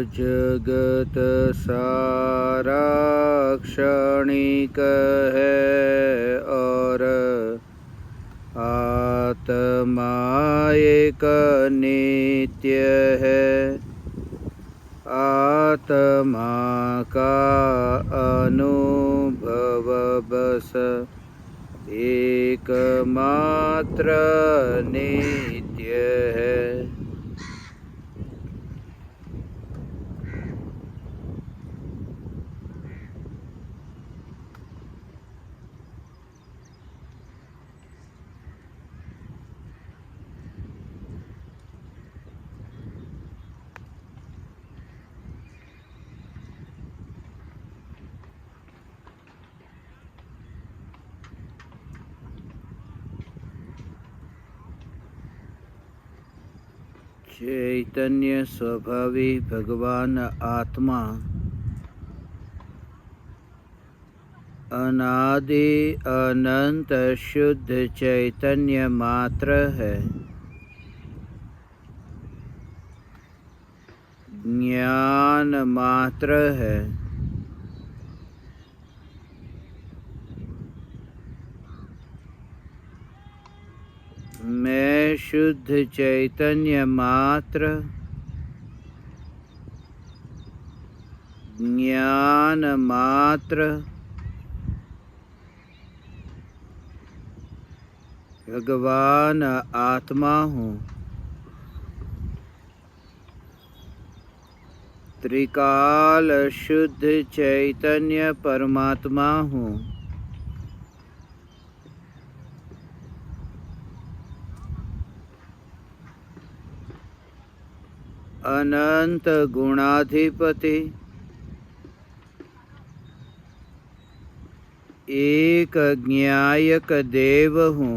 जगत सारा क्षणिक है और आत्मा एक नित्य है। आत्मा का अनुभव बस एकमात्र नित्य है। चैतन्य स्वभावी भगवान आत्मा अनादि अनंत शुद्ध चैतन्य मात्र है। ज्ञान मात्र है। मैं शुद्ध चैतन्य मात्र ज्ञान मात्र भगवान आत्मा हूँ। त्रिकाल शुद्ध चैतन्य परमात्मा हूँ। अनंत गुणाधिपति एक ज्ञायक देव हूँ।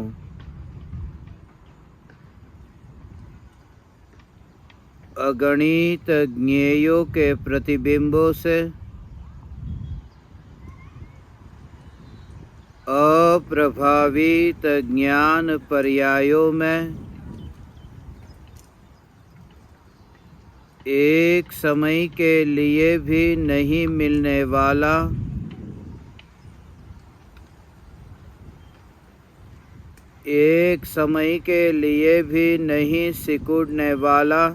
अगणित ज्ञेयों के प्रतिबिंबों से अप्रभावित ज्ञान पर्यायों में एक समय के लिए भी नहीं मिलने वाला एक समय के लिए भी नहीं सिकुड़ने वाला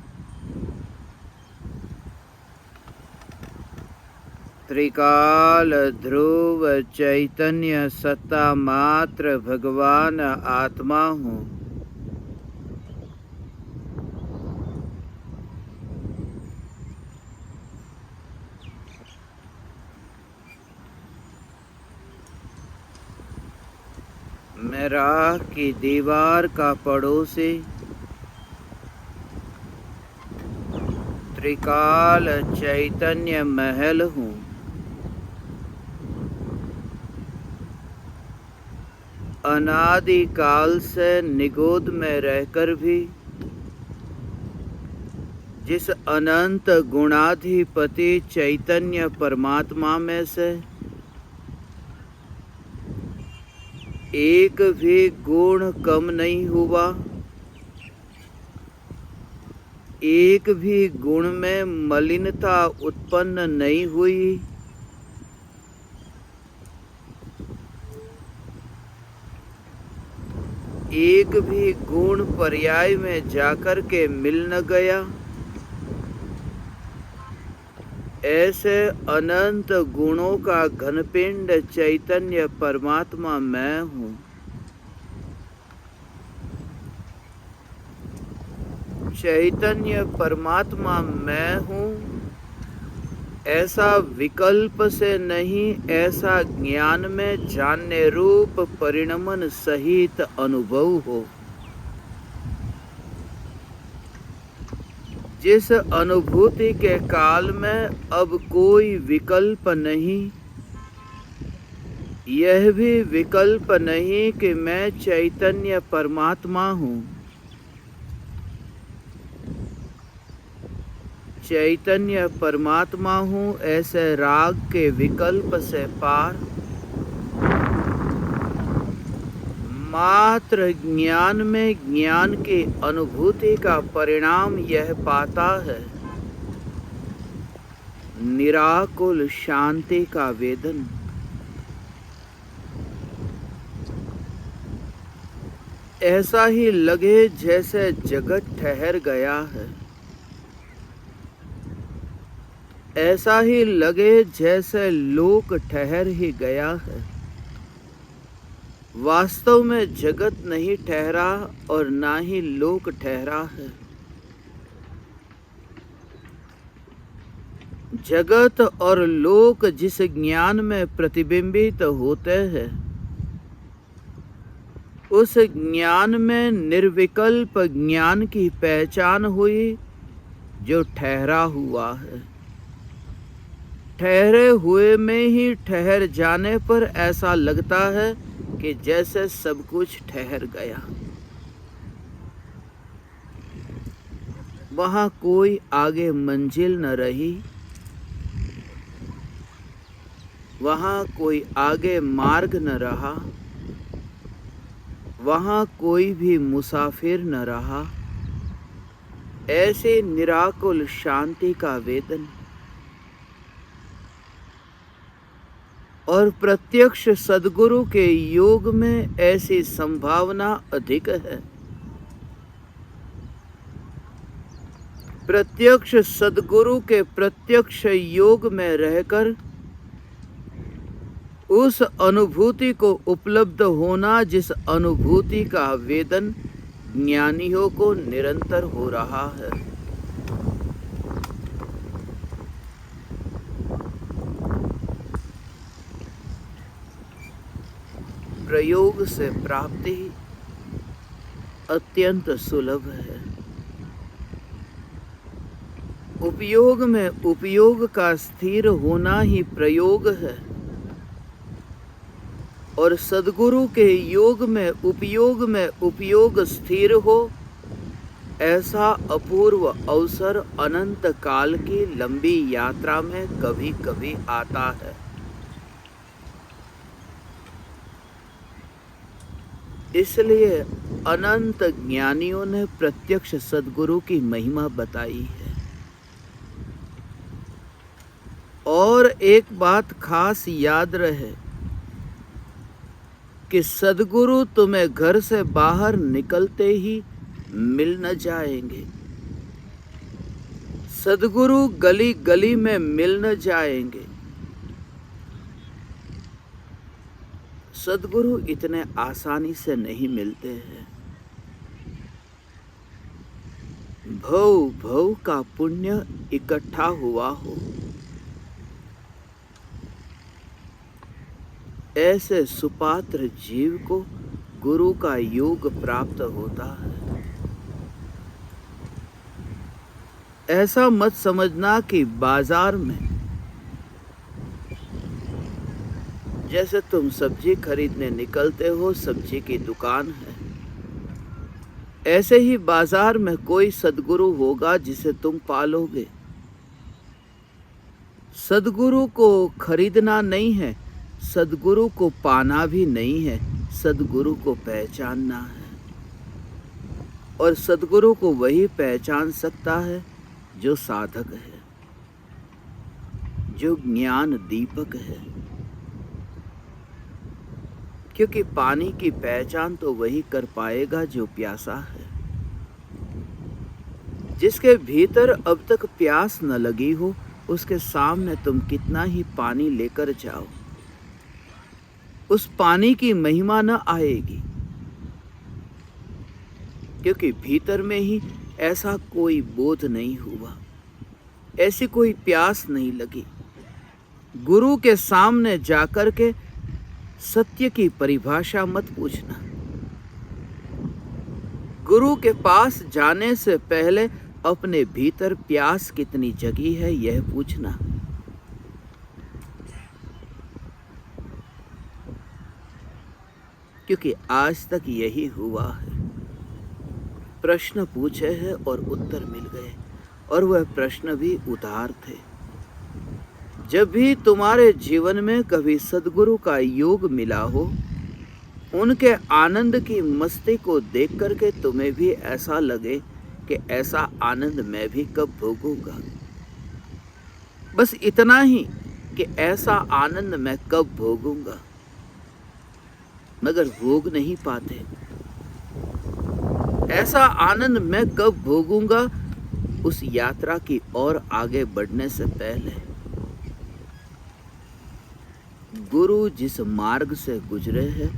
त्रिकाल ध्रुव चैतन्य सत्ता मात्र भगवान आत्मा हूँ। मैं राह की दीवार का पड़ोसी त्रिकाल चैतन्य महल हूँ। अनादि काल से निगोद में रहकर भी जिस अनंत गुणाधिपति चैतन्य परमात्मा में से एक भी गुण कम नहीं हुआ, एक भी गुण में मलिनता उत्पन्न नहीं हुई, एक भी गुण पर्याय में जाकर के मिल न गया, ऐसे अनंत गुणों का घनपिंड चैतन्य परमात्मा मैं हूँ। चैतन्य परमात्मा मैं हूँ ऐसा विकल्प से नहीं, ऐसा ज्ञान में जानने रूप परिणमन सहित अनुभव हो। जिस अनुभूति के काल में अब कोई विकल्प नहीं, यह भी विकल्प नहीं कि मैं चैतन्य परमात्मा हूँ। चैतन्य परमात्मा हूँ ऐसे राग के विकल्प से पार मात्र ज्ञान में ज्ञान की अनुभूति का परिणाम यह पाता है निराकुल शांति का वेदन। ऐसा ही लगे जैसे जगत ठहर गया है, ऐसा ही लगे जैसे लोक ठहर ही गया है। वास्तव में जगत नहीं ठहरा और ना ही लोक ठहरा है। जगत और लोक जिस ज्ञान में प्रतिबिंबित होते हैं, उस ज्ञान में निर्विकल्प ज्ञान की पहचान हुई जो ठहरा हुआ है। ठहरे हुए में ही ठहर जाने पर ऐसा लगता है कि जैसे सब कुछ ठहर गया। वहां कोई आगे मंजिल न रही, वहां कोई आगे मार्ग न रहा, वहां कोई भी मुसाफिर न रहा। ऐसे निराकुल शांति का वेदन। और प्रत्यक्ष सद्गुरु के योग में ऐसी संभावना अधिक है। प्रत्यक्ष सद्गुरु के प्रत्यक्ष योग में रहकर उस अनुभूति को उपलब्ध होना जिस अनुभूति का वेदन ज्ञानियों को निरंतर हो रहा है। प्रयोग से प्राप्ति अत्यंत सुलभ है। उपयोग में उपयोग का स्थिर होना ही प्रयोग है। और सद्गुरु के योग में उपयोग स्थिर हो, ऐसा अपूर्व अवसर अनंत काल की लंबी यात्रा में कभी कभी आता है। इसलिए अनंत ज्ञानियों ने प्रत्यक्ष सद्गुरु की महिमा बताई है। और एक बात खास याद रहे कि सद्गुरु तुम्हें घर से बाहर निकलते ही मिल न जाएंगे। सद्गुरु गली गली में मिल न जाएंगे। सद्गुरु इतने आसानी से नहीं मिलते हैं। भव भव का पुण्य इकट्ठा हुआ हो, ऐसे सुपात्र जीव को गुरु का योग प्राप्त होता है। ऐसा मत समझना कि बाजार में जैसे तुम सब्जी खरीदने निकलते हो, सब्जी की दुकान है, ऐसे ही बाजार में कोई सद्गुरु होगा जिसे तुम पालोगे। सद्गुरु को खरीदना नहीं है, सद्गुरु को पाना भी नहीं है, सद्गुरु को पहचानना है। और सद्गुरु को वही पहचान सकता है जो साधक है, जो ज्ञान दीपक है। क्योंकि पानी की पहचान तो वही कर पाएगा जो प्यासा है। जिसके भीतर अब तक प्यास न लगी हो, उसके सामने तुम कितना ही पानी लेकर जाओ, उस पानी की महिमा न आएगी। क्योंकि भीतर में ही ऐसा कोई बोध नहीं हुआ, ऐसी कोई प्यास नहीं लगी। गुरु के सामने जाकर के सत्य की परिभाषा मत पूछना। गुरु के पास जाने से पहले अपने भीतर प्यास कितनी जगी है यह पूछना। क्योंकि आज तक यही हुआ है। प्रश्न पूछे हैं और उत्तर मिल गए, और वह प्रश्न भी उदार थे। जब भी तुम्हारे जीवन में कभी सद्गुरु का योग मिला हो, उनके आनंद की मस्ती को देख करके तुम्हें भी ऐसा लगे कि ऐसा आनंद मैं भी कब भोगूंगा। बस इतना ही कि ऐसा आनंद मैं कब भोगूंगा, मगर भोग नहीं पाते। ऐसा आनंद मैं कब भोगूंगा, उस यात्रा की ओर आगे बढ़ने से पहले गुरु जिस मार्ग से गुजरे हैं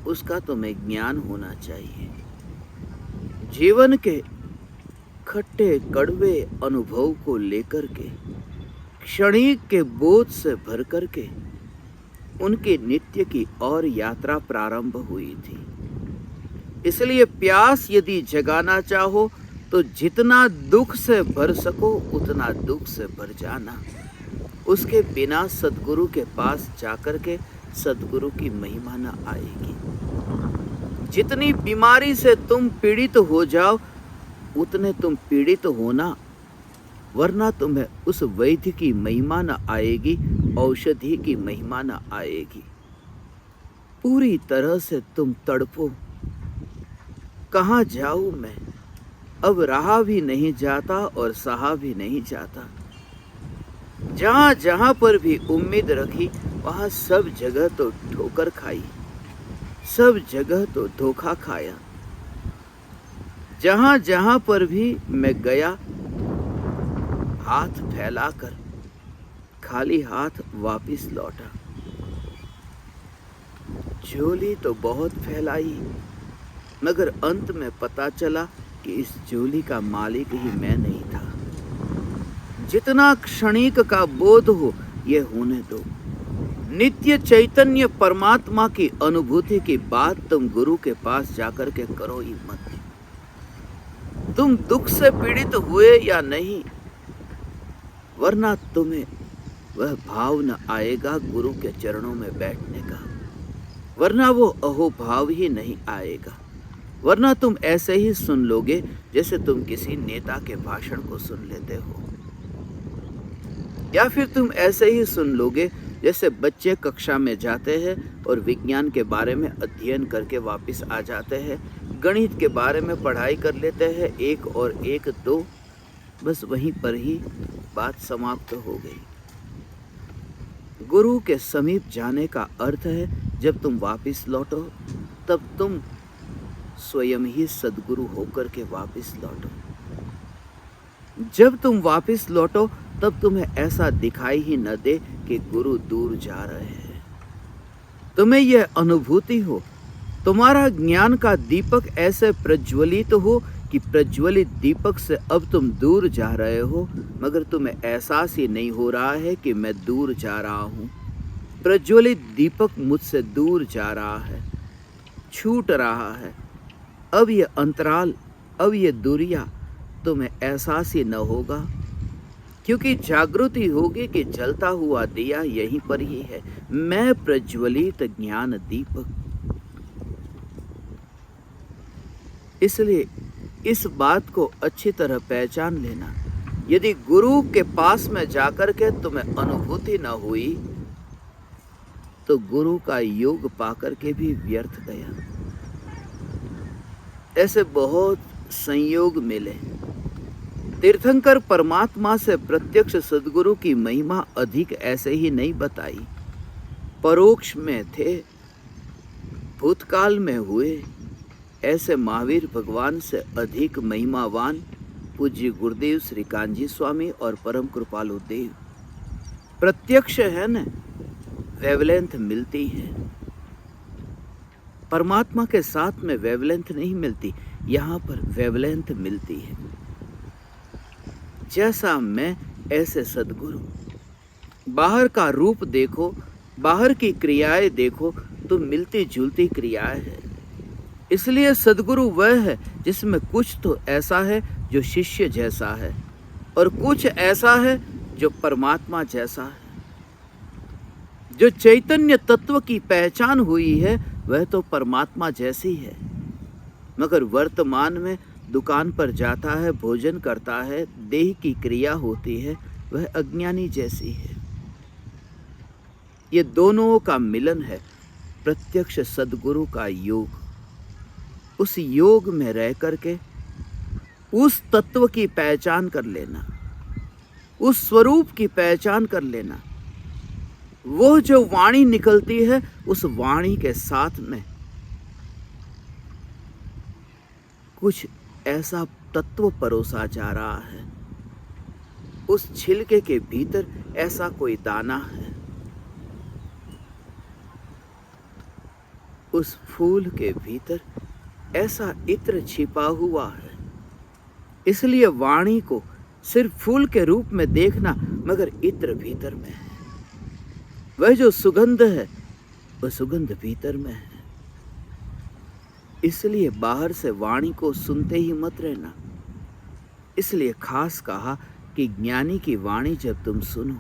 उसका तुम्हें ज्ञान होना चाहिए। जीवन के खट्टे कड़वे अनुभव को लेकर के, क्षणिक के बोझ से भर कर के उनके नित्य की और यात्रा प्रारंभ हुई थी। इसलिए प्यास यदि जगाना चाहो तो जितना दुख से भर सको उतना दुख से भर जाना। उसके बिना सद्गुरु के पास जाकर के सद्गुरु की महिमा न आएगी। जितनी बीमारी से तुम पीड़ित हो जाओ उतने तुम पीड़ित होना, वरना तुम्हें उस वैद्य की महिमा न आएगी, औषधि की महिमा न आएगी। पूरी तरह से तुम तड़पो, कहाँ जाऊं मैं, अब रहा भी नहीं जाता और सहा भी नहीं जाता। जहां जहां पर भी उम्मीद रखी वहां सब जगह तो ठोकर खाई, सब जगह तो धोखा खाया। जहां जहां पर भी मैं गया हाथ फैलाकर खाली हाथ वापिस लौटा। झोली तो बहुत फैलाई, मगर अंत में पता चला कि इस झोली का मालिक ही मैं नहीं था। जितना क्षणिक का बोध हो ये होने दो। नित्य चैतन्य परमात्मा की अनुभूति की बात तुम गुरु के पास जाकर के करो ही मत। तुम दुख से पीड़ित हुए या नहीं, वरना तुम्हें वह भाव न आएगा गुरु के चरणों में बैठने का, वरना वो अहोभाव ही नहीं आएगा। वरना तुम ऐसे ही सुन लोगे जैसे तुम किसी नेता के भाषण को सुन लेते हो, या फिर तुम ऐसे ही सुन लोगे जैसे बच्चे कक्षा में जाते हैं और विज्ञान के बारे में अध्ययन करके वापस आ जाते हैं, गणित के बारे में पढ़ाई कर लेते हैं, 1 और 1 2, बस वहीं पर ही बात समाप्त हो गई। गुरु के समीप जाने का अर्थ है जब तुम वापस लौटो तब तुम स्वयं ही सद्गुरु होकर के वापस लौटो। जब तुम वापस लौटो तब तुम्हें ऐसा दिखाई ही न दे कि गुरु दूर जा रहे हैं। तुम्हें यह अनुभूति हो, तुम्हारा ज्ञान का दीपक ऐसे प्रज्वलित हो कि प्रज्वलित दीपक से अब तुम दूर जा रहे हो, मगर तुम्हें एहसास ही नहीं हो रहा है कि मैं दूर जा रहा हूँ। प्रज्वलित दीपक मुझसे दूर जा रहा है, छूट रहा है। अब ये अंतराल, अब ये दूरियां तुम्हें एहसास ही न होगा, क्योंकि जागृति होगी कि जलता हुआ दिया यहीं पर ही है, मैं प्रज्वलित ज्ञान दीपक। इसलिए इस बात को अच्छी तरह पहचान लेना। यदि गुरु के पास में जाकर के तुम्हें अनुभूति न हुई तो गुरु का योग पाकर के भी व्यर्थ गया। ऐसे बहुत संयोग मिले। तीर्थंकर परमात्मा से प्रत्यक्ष सद्गुरु की महिमा अधिक ऐसे ही नहीं बताई, परोक्ष में थे, भूतकाल में हुए। ऐसे महावीर भगवान से अधिक महिमावान पूज्य गुरुदेव श्री कांजी स्वामी और परम कृपालु देव प्रत्यक्ष है न, वेवलेंथ मिलती है। परमात्मा के साथ में वेवलेंथ नहीं मिलती, यहाँ पर वेवलेंथ मिलती है। जैसा मैं ऐसे सद्गुरु। बाहर का रूप देखो, बाहर की क्रियाएं देखो तो मिलती जुलती क्रियाएं हैं। इसलिए सद्गुरु वह है जिसमें कुछ तो ऐसा है जो शिष्य जैसा है और कुछ ऐसा है जो परमात्मा जैसा है। जो चैतन्य तत्व की पहचान हुई है वह तो परमात्मा जैसी है, मगर वर्तमान में दुकान पर जाता है, भोजन करता है, देह की क्रिया होती है, वह अज्ञानी जैसी है। ये दोनों का मिलन है प्रत्यक्ष सद्गुरु का योग। उस योग में रह करके उस तत्व की पहचान कर लेना। उस स्वरूप की पहचान कर लेना। वो जो वाणी निकलती है, उस वाणी के साथ में कुछ ऐसा तत्व परोसा जा रहा है। उस छिलके के भीतर ऐसा कोई दाना है। उस फूल के भीतर ऐसा इत्र छिपा हुआ है। इसलिए वाणी को सिर्फ फूल के रूप में देखना, मगर इत्र भीतर में है। वह जो सुगंध है, वह सुगंध भीतर में है। इसलिए बाहर से वाणी को सुनते ही मत रहना। इसलिए खास कहा कि ज्ञानी की वाणी जब तुम सुनो,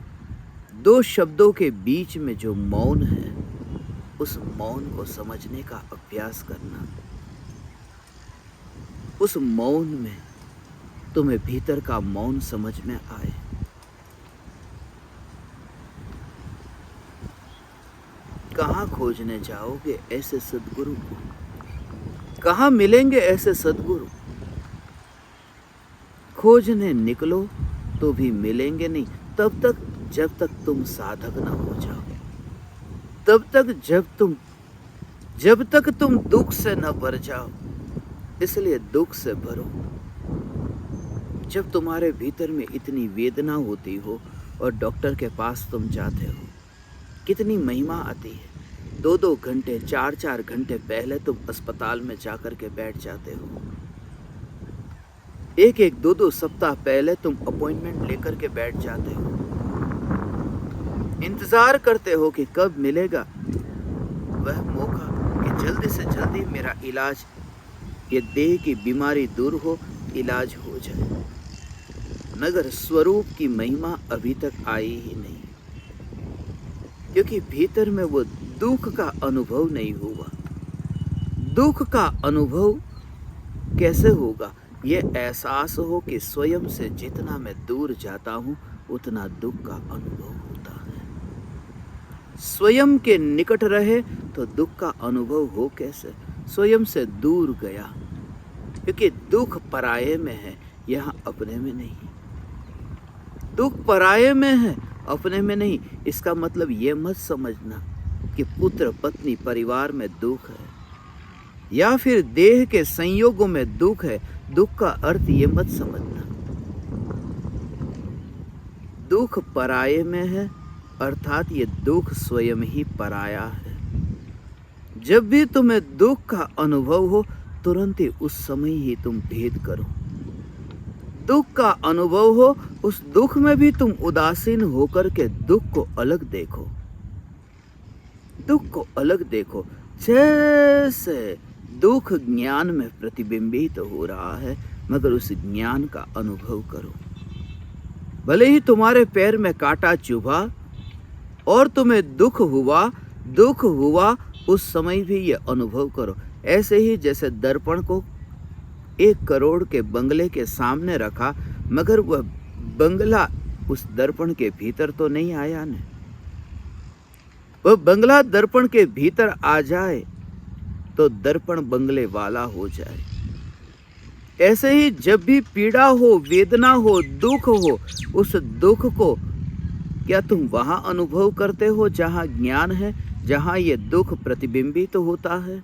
दो शब्दों के बीच में जो मौन है, उस मौन को समझने का अभ्यास करना। उस मौन में तुम्हें भीतर का मौन समझ में आए। कहाँ खोजने जाओगे ऐसे सद्गुरु को? कहाँ मिलेंगे ऐसे सद्गुरु? खोजने निकलो तो भी मिलेंगे नहीं, तब तक जब तक तुम साधक ना हो जाओ। तब तक जब तक तुम दुख से न भर जाओ। इसलिए दुख से भरो। जब तुम्हारे भीतर में इतनी वेदना होती हो और डॉक्टर के पास तुम जाते हो, कितनी महिमा आती है। 2-2 घंटे 4-4 घंटे पहले तुम अस्पताल में जाकर के बैठ जाते हो। 1-1 2-2 सप्ताह पहले तुम अपॉइंटमेंट लेकर के बैठ जाते हो। इंतजार करते हो कि कब मिलेगा वह मौका कि जल्दी से जल्दी मेरा इलाज, ये देह की बीमारी दूर हो, इलाज हो जाए। मगर स्वरूप की महिमा अभी तक आई ही नहीं, क्योंकि भीतर में वो दुख का अनुभव नहीं हुआ। दुख का अनुभव कैसे होगा? ये एहसास हो कि स्वयं से जितना मैं दूर जाता हूँ, उतना दुख का अनुभव होता है। स्वयं के निकट रहे तो दुख का अनुभव हो कैसे? स्वयं से दूर गया, क्योंकि दुख पराये में है, यहाँ अपने में नहीं। दुख पराये में है, अपने में नहीं। इसका मतलब ये मत समझना कि पुत्र पत्नी परिवार में दुख है या फिर देह के संयोगों में दुख है। दुख का अर्थ ये मत समझना। दुख पराये में है, अर्थात ये दुख स्वयं ही पराया है। जब भी तुम्हें दुख का अनुभव हो, तुरंत ही उस समय ही तुम भेद करो। दुख का अनुभव हो, उस दुख में भी तुम उदासीन होकर के दुख को अलग देखो। दुख को अलग देखो। जैसे दुख ज्ञान में प्रतिबिंबित हो रहा है, मगर उस ज्ञान का अनुभव करो। भले ही तुम्हारे पैर में कांटा चुभा और तुम्हें दुख हुआ, उस समय भी ये अनुभव करो। ऐसे ही जैसे दर्पण को 1 करोड़ के बंगले के सामने रखा, मगर वह बंगला उस दर्पण के भीतर तो नहीं आया न। वह बंगला दर्पण के भीतर आ जाए तो दर्पण बंगले वाला हो जाए। ऐसे ही जब भी पीड़ा हो, वेदना हो, दुख हो, उस दुख को क्या तुम वहां अनुभव करते हो जहां ज्ञान है, जहां ये दुख प्रतिबिंबित तो होता है?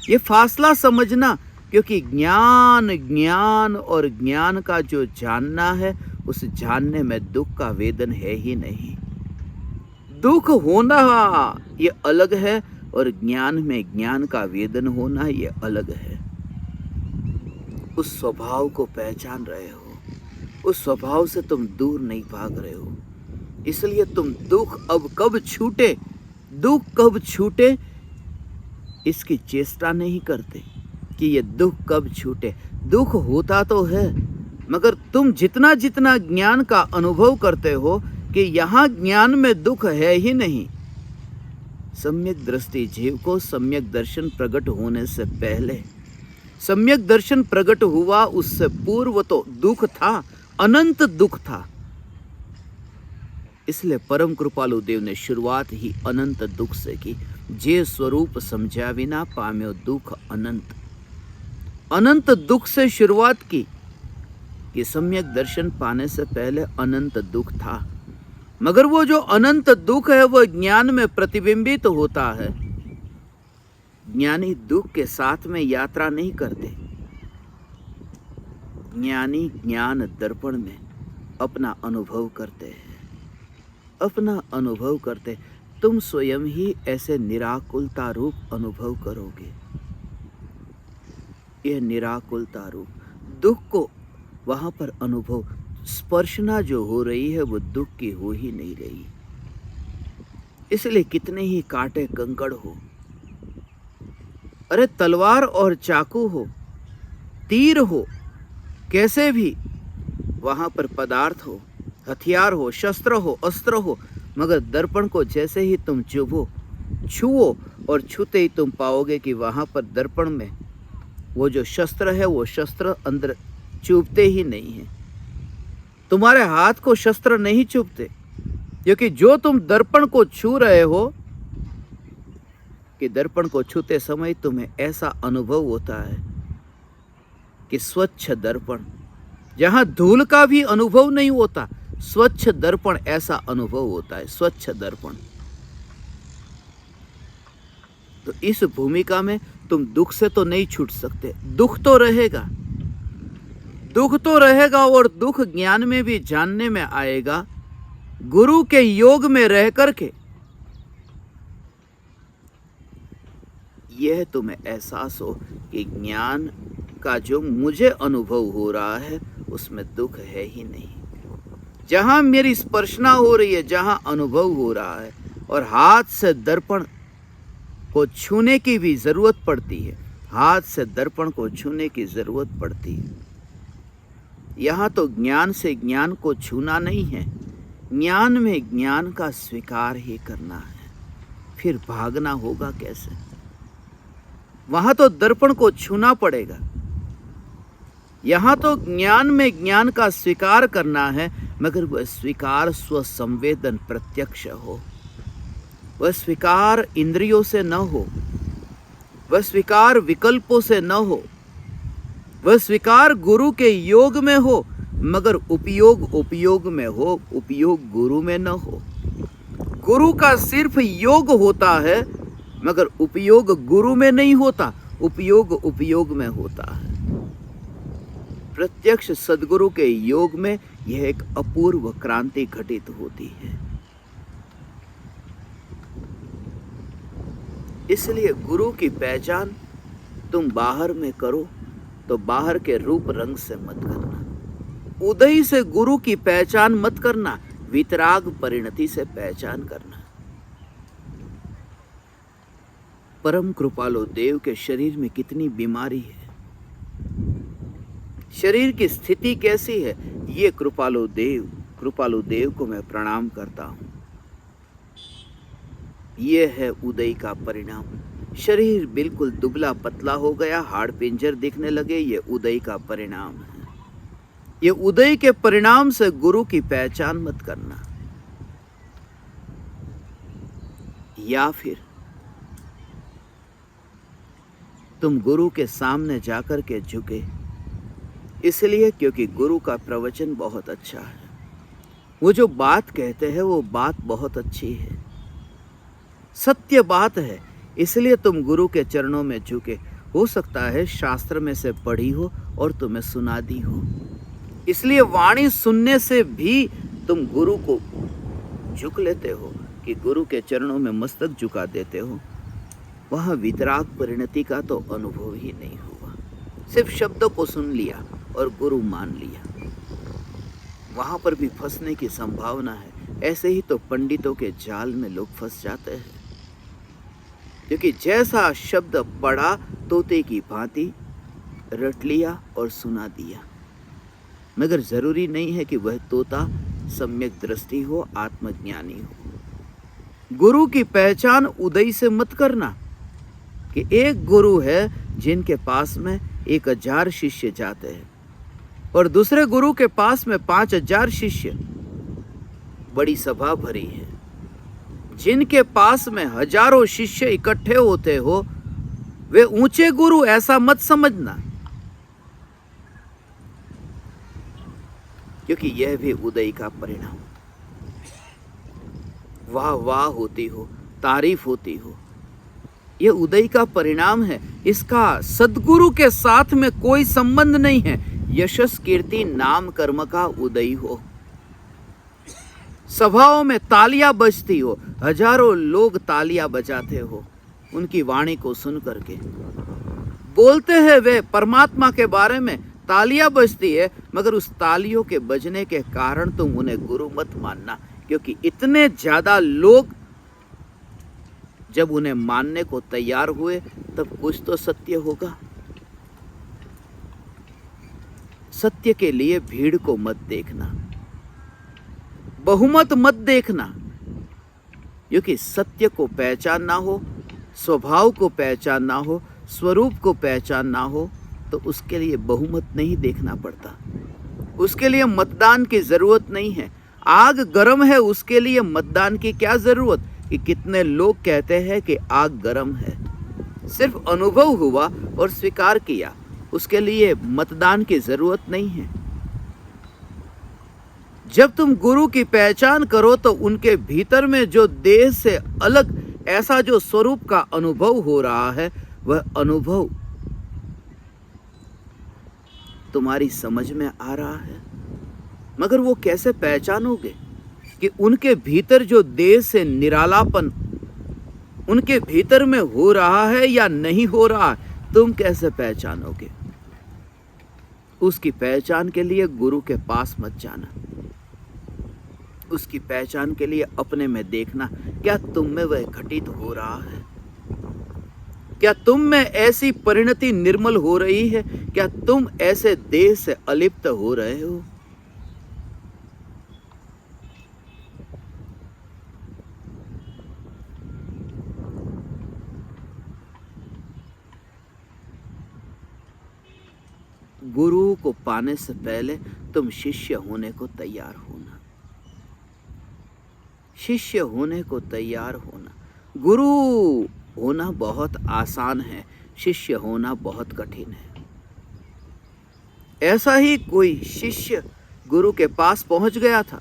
ये फासला समझना, क्योंकि ज्ञान और ज्ञान का जो जानना है, उस जानने में दुख का वेदन है ही नहीं। दुख होना ये अलग है और ज्ञान में ज्ञान का वेदन होना ये अलग है। उस स्वभाव को पहचान रहे हो, उस स्वभाव से तुम दूर नहीं भाग रहे हो। इसलिए तुम दुख कब छूटे इसकी चेष्टा नहीं करते कि ये दुख कब छूटे। दुख होता तो है, मगर तुम जितना ज्ञान का अनुभव करते हो कि यहाँ ज्ञान में दुख है ही नहीं। सम्यक दृष्टि जीव को सम्यक दर्शन प्रकट होने से पहले, सम्यक दर्शन प्रकट हुआ उससे पूर्व तो दुख था, अनंत दुख था। इसलिए परम कृपालु देव ने शुरुआत ही अनंत दुख से की। जे स्वरूप समझा बिना पाम्यो दुख अनंत। अनंत दुख से शुरुआत की। कि सम्यक दर्शन पाने से पहले अनंत दुख था, मगर वो जो अनंत दुख है वो ज्ञान में प्रतिबिंबित होता है। ज्ञानी दुख के साथ में यात्रा नहीं करते। ज्ञानी ज्ञान दर्पण में अपना अनुभव करते हैं, अपना अनुभव करते। तुम स्वयं ही ऐसे निराकुलता रूप अनुभव करोगे। यह निराकुलता रूप दुख को वहां पर अनुभव, स्पर्शना जो हो रही है वो दुख की हो ही नहीं रही। इसलिए कितने ही कांटे कंकड़ हो, अरे तलवार और चाकू हो, तीर हो, कैसे भी वहां पर पदार्थ हो, हथियार हो, शस्त्र हो, अस्त्र हो, मगर दर्पण को जैसे ही तुम छुओ और छूते ही तुम पाओगे कि वहां पर दर्पण में वो जो शस्त्र है वो शस्त्र अंदर चुभते ही नहीं है। तुम्हारे हाथ को शस्त्र नहीं चुभते, क्योंकि जो तुम दर्पण को छू रहे हो कि दर्पण को छूते समय तुम्हें ऐसा अनुभव होता है कि स्वच्छ दर्पण, जहां धूल का भी अनुभव नहीं होता, स्वच्छ दर्पण ऐसा अनुभव होता है, स्वच्छ दर्पण। तो इस भूमिका में तुम दुख से तो नहीं छूट सकते। दुख तो रहेगा, दुख तो रहेगा, और दुख ज्ञान में भी जानने में आएगा, गुरु के योग में रह करके यह तुम्हें एहसास हो कि ज्ञान का जो मुझे अनुभव हो रहा है उसमें दुख है ही नहीं। जहां मेरी स्पर्शना हो रही है, जहां अनुभव हो रहा है, और हाथ से दर्पण को छूने की भी जरूरत पड़ती है, हाथ से दर्पण को छूने की जरूरत पड़ती है। यहाँ तो ज्ञान से ज्ञान को छूना नहीं है, ज्ञान में ज्ञान का स्वीकार ही करना है। फिर भागना होगा कैसे? वहां तो दर्पण को छूना पड़ेगा। यहाँ तो ज्ञान में ज्ञान का स्वीकार करना है, मगर वह स्वीकार स्वसंवेदन प्रत्यक्ष हो, वह स्वीकार इंद्रियों से न हो, वह स्वीकार विकल्पों से न हो, वह स्वीकार गुरु के योग में हो, मगर उपयोग में हो, उपयोग गुरु में न हो। गुरु का सिर्फ योग होता है, मगर उपयोग गुरु में नहीं होता, उपयोग में होता है। प्रत्यक्ष सद्गुरु के योग में यह एक अपूर्व क्रांति घटित होती है। इसलिए गुरु की पहचान तुम बाहर में करो तो बाहर के रूप रंग से मत करना। उदय से गुरु की पहचान मत करना, वितराग परिणति से पहचान करना। परम कृपालु देव के शरीर में कितनी बीमारी है, शरीर की स्थिति कैसी है, ये कृपालु देव को मैं प्रणाम करता हूं। ये है उदय का परिणाम। शरीर बिल्कुल दुबला पतला हो गया, हाड़ पिंजर दिखने लगे, ये उदय का परिणाम है। ये उदय के परिणाम से गुरु की पहचान मत करना। या फिर तुम गुरु के सामने जाकर के झुके, इसलिए क्योंकि गुरु का प्रवचन बहुत अच्छा है, वो जो बात कहते हैं वो बात बहुत अच्छी है, सत्य बात है, इसलिए तुम गुरु के चरणों में झुके। हो सकता है शास्त्र में से पढ़ी हो और तुम्हें सुना दी हो, इसलिए वाणी सुनने से भी तुम गुरु को झुक लेते हो कि गुरु के चरणों में मस्तक झुका देते हो। वहाँ वितराग परिणति का तो अनुभव ही नहीं हुआ, सिर्फ शब्दों को सुन लिया और गुरु मान लिया। वहाँ पर भी फंसने की संभावना है। ऐसे ही तो पंडितों के जाल में लोग फंस जाते हैं, क्योंकि जैसा शब्द पढ़ा तोते की भांति रट लिया और सुना दिया, मगर जरूरी नहीं है कि वह तोता सम्यक दृष्टि हो, आत्मज्ञानी हो। गुरु की पहचान उदय से मत करना कि एक गुरु है जिनके पास में 1000 शिष्य जाते हैं और दूसरे गुरु के पास में 5000 शिष्य, बड़ी सभा भरी है। जिनके पास में हजारों शिष्य इकट्ठे होते हो वे ऊंचे गुरु, ऐसा मत समझना। क्योंकि यह भी उदय का परिणाम। वाह वाह होती हो, तारीफ होती हो, यह उदय का परिणाम है। इसका सद्गुरु के साथ में कोई संबंध नहीं है। यशस कीर्ति नाम कर्म का उदय हो। सभाओं में तालियां बजती हो, हजारों लोग तालियां बजाते हो उनकी वाणी को सुन करके। बोलते हैं वे परमात्मा के बारे में, तालियां बजती है, मगर उस तालियों के बजने के कारण तुम उन्हें गुरु मत मानना, क्योंकि इतने ज्यादा लोग जब उन्हें मानने को तैयार हुए तब कुछ तो सत्य होगा। सत्य के लिए भीड़ को मत देखना, बहुमत मत देखना, क्योंकि सत्य को पहचानना हो, स्वभाव को पहचानना हो, स्वरूप को पहचानना हो तो उसके लिए बहुमत नहीं देखना पड़ता। उसके लिए मतदान की जरूरत नहीं है। आग गर्म है, उसके लिए मतदान की क्या जरूरत कि कितने लोग कहते हैं कि आग गर्म है। सिर्फ अनुभव हुआ और स्वीकार किया, उसके लिए मतदान की जरूरत नहीं है। जब तुम गुरु की पहचान करो तो उनके भीतर में जो देह से अलग ऐसा जो स्वरूप का अनुभव हो रहा है, वह अनुभव तुम्हारी समझ में आ रहा है। मगर वो कैसे पहचानोगे कि उनके भीतर जो देह से निरालापन उनके भीतर में हो रहा है या नहीं हो रहा है, तुम कैसे पहचानोगे? उसकी पहचान के लिए गुरु के पास मत जाना। उसकी पहचान के लिए अपने में देखना, क्या तुम में वह घटित हो रहा है? क्या तुम में ऐसी परिणति निर्मल हो रही है? क्या तुम ऐसे देह से अलिप्त हो रहे हो? गुरु को पाने से पहले तुम शिष्य होने को तैयार होना। शिष्य होने को तैयार होना। गुरु होना बहुत आसान है, शिष्य होना बहुत कठिन है। ऐसा ही कोई शिष्य गुरु के पास पहुंच गया था।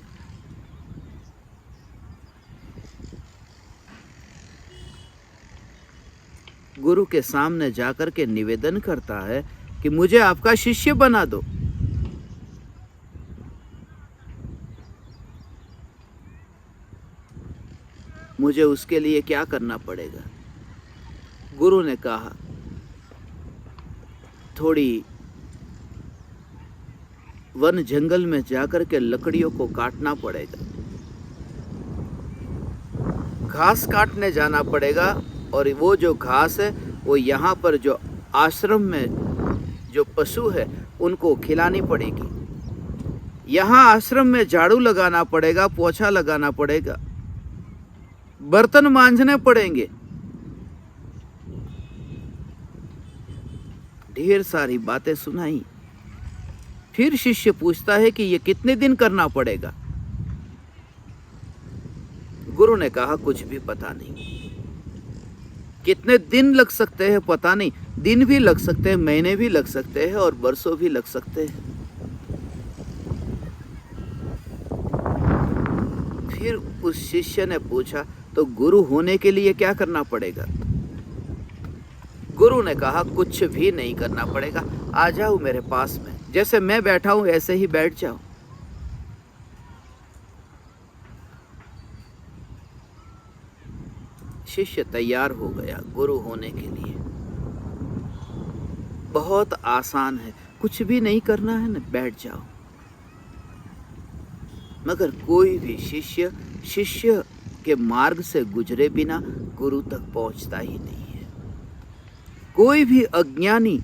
गुरु के सामने जाकर के निवेदन करता है कि मुझे आपका शिष्य बना दो। मुझे उसके लिए क्या करना पड़ेगा? गुरु ने कहा, थोड़ी वन जंगल में जाकर के लकड़ियों को काटना पड़ेगा, घास काटने जाना पड़ेगा, और वो जो घास है वो यहाँ पर जो आश्रम में जो पशु है उनको खिलानी पड़ेगी। यहाँ आश्रम में झाड़ू लगाना पड़ेगा, पोछा लगाना पड़ेगा, बर्तन मांजने पड़ेंगे। ढेर सारी बातें सुनाई। फिर शिष्य पूछता है कि ये कितने दिन करना पड़ेगा? गुरु ने कहा, कुछ भी पता नहीं। कितने दिन लग सकते हैं पता नहीं, दिन भी लग सकते हैं, महीने भी लग सकते हैं और वर्षों भी लग सकते हैं। फिर उस शिष्य ने पूछा, तो गुरु होने के लिए क्या करना पड़ेगा? गुरु ने कहा, कुछ भी नहीं करना पड़ेगा, आ जाओ मेरे पास में, जैसे मैं बैठा हूं ऐसे ही बैठ जाओ। शिष्य तैयार हो गया गुरु होने के लिए। बहुत आसान है, कुछ भी नहीं करना है ना, बैठ जाओ। मगर कोई भी शिष्य के मार्ग से गुजरे बिना गुरु तक पहुंचता ही नहीं है। कोई भी अज्ञानी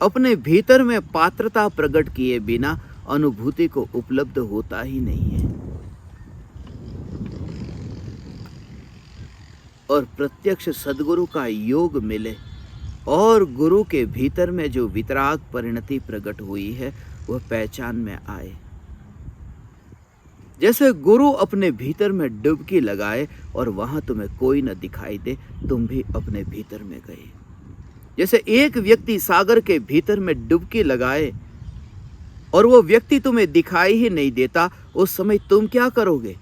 अपने भीतर में पात्रता प्रकट किए बिना अनुभूति को उपलब्ध होता ही नहीं है। और प्रत्यक्ष सद्गुरु का योग मिले और गुरु के भीतर में जो वितराग परिणति प्रकट हुई है वह पहचान में आए। जैसे गुरु अपने भीतर में डुबकी लगाए और वहां तुम्हें कोई न दिखाई दे, तुम भी अपने भीतर में गए। जैसे एक व्यक्ति सागर के भीतर में डुबकी लगाए और वो व्यक्ति तुम्हें दिखाई ही नहीं देता, उस समय तुम क्या करोगे?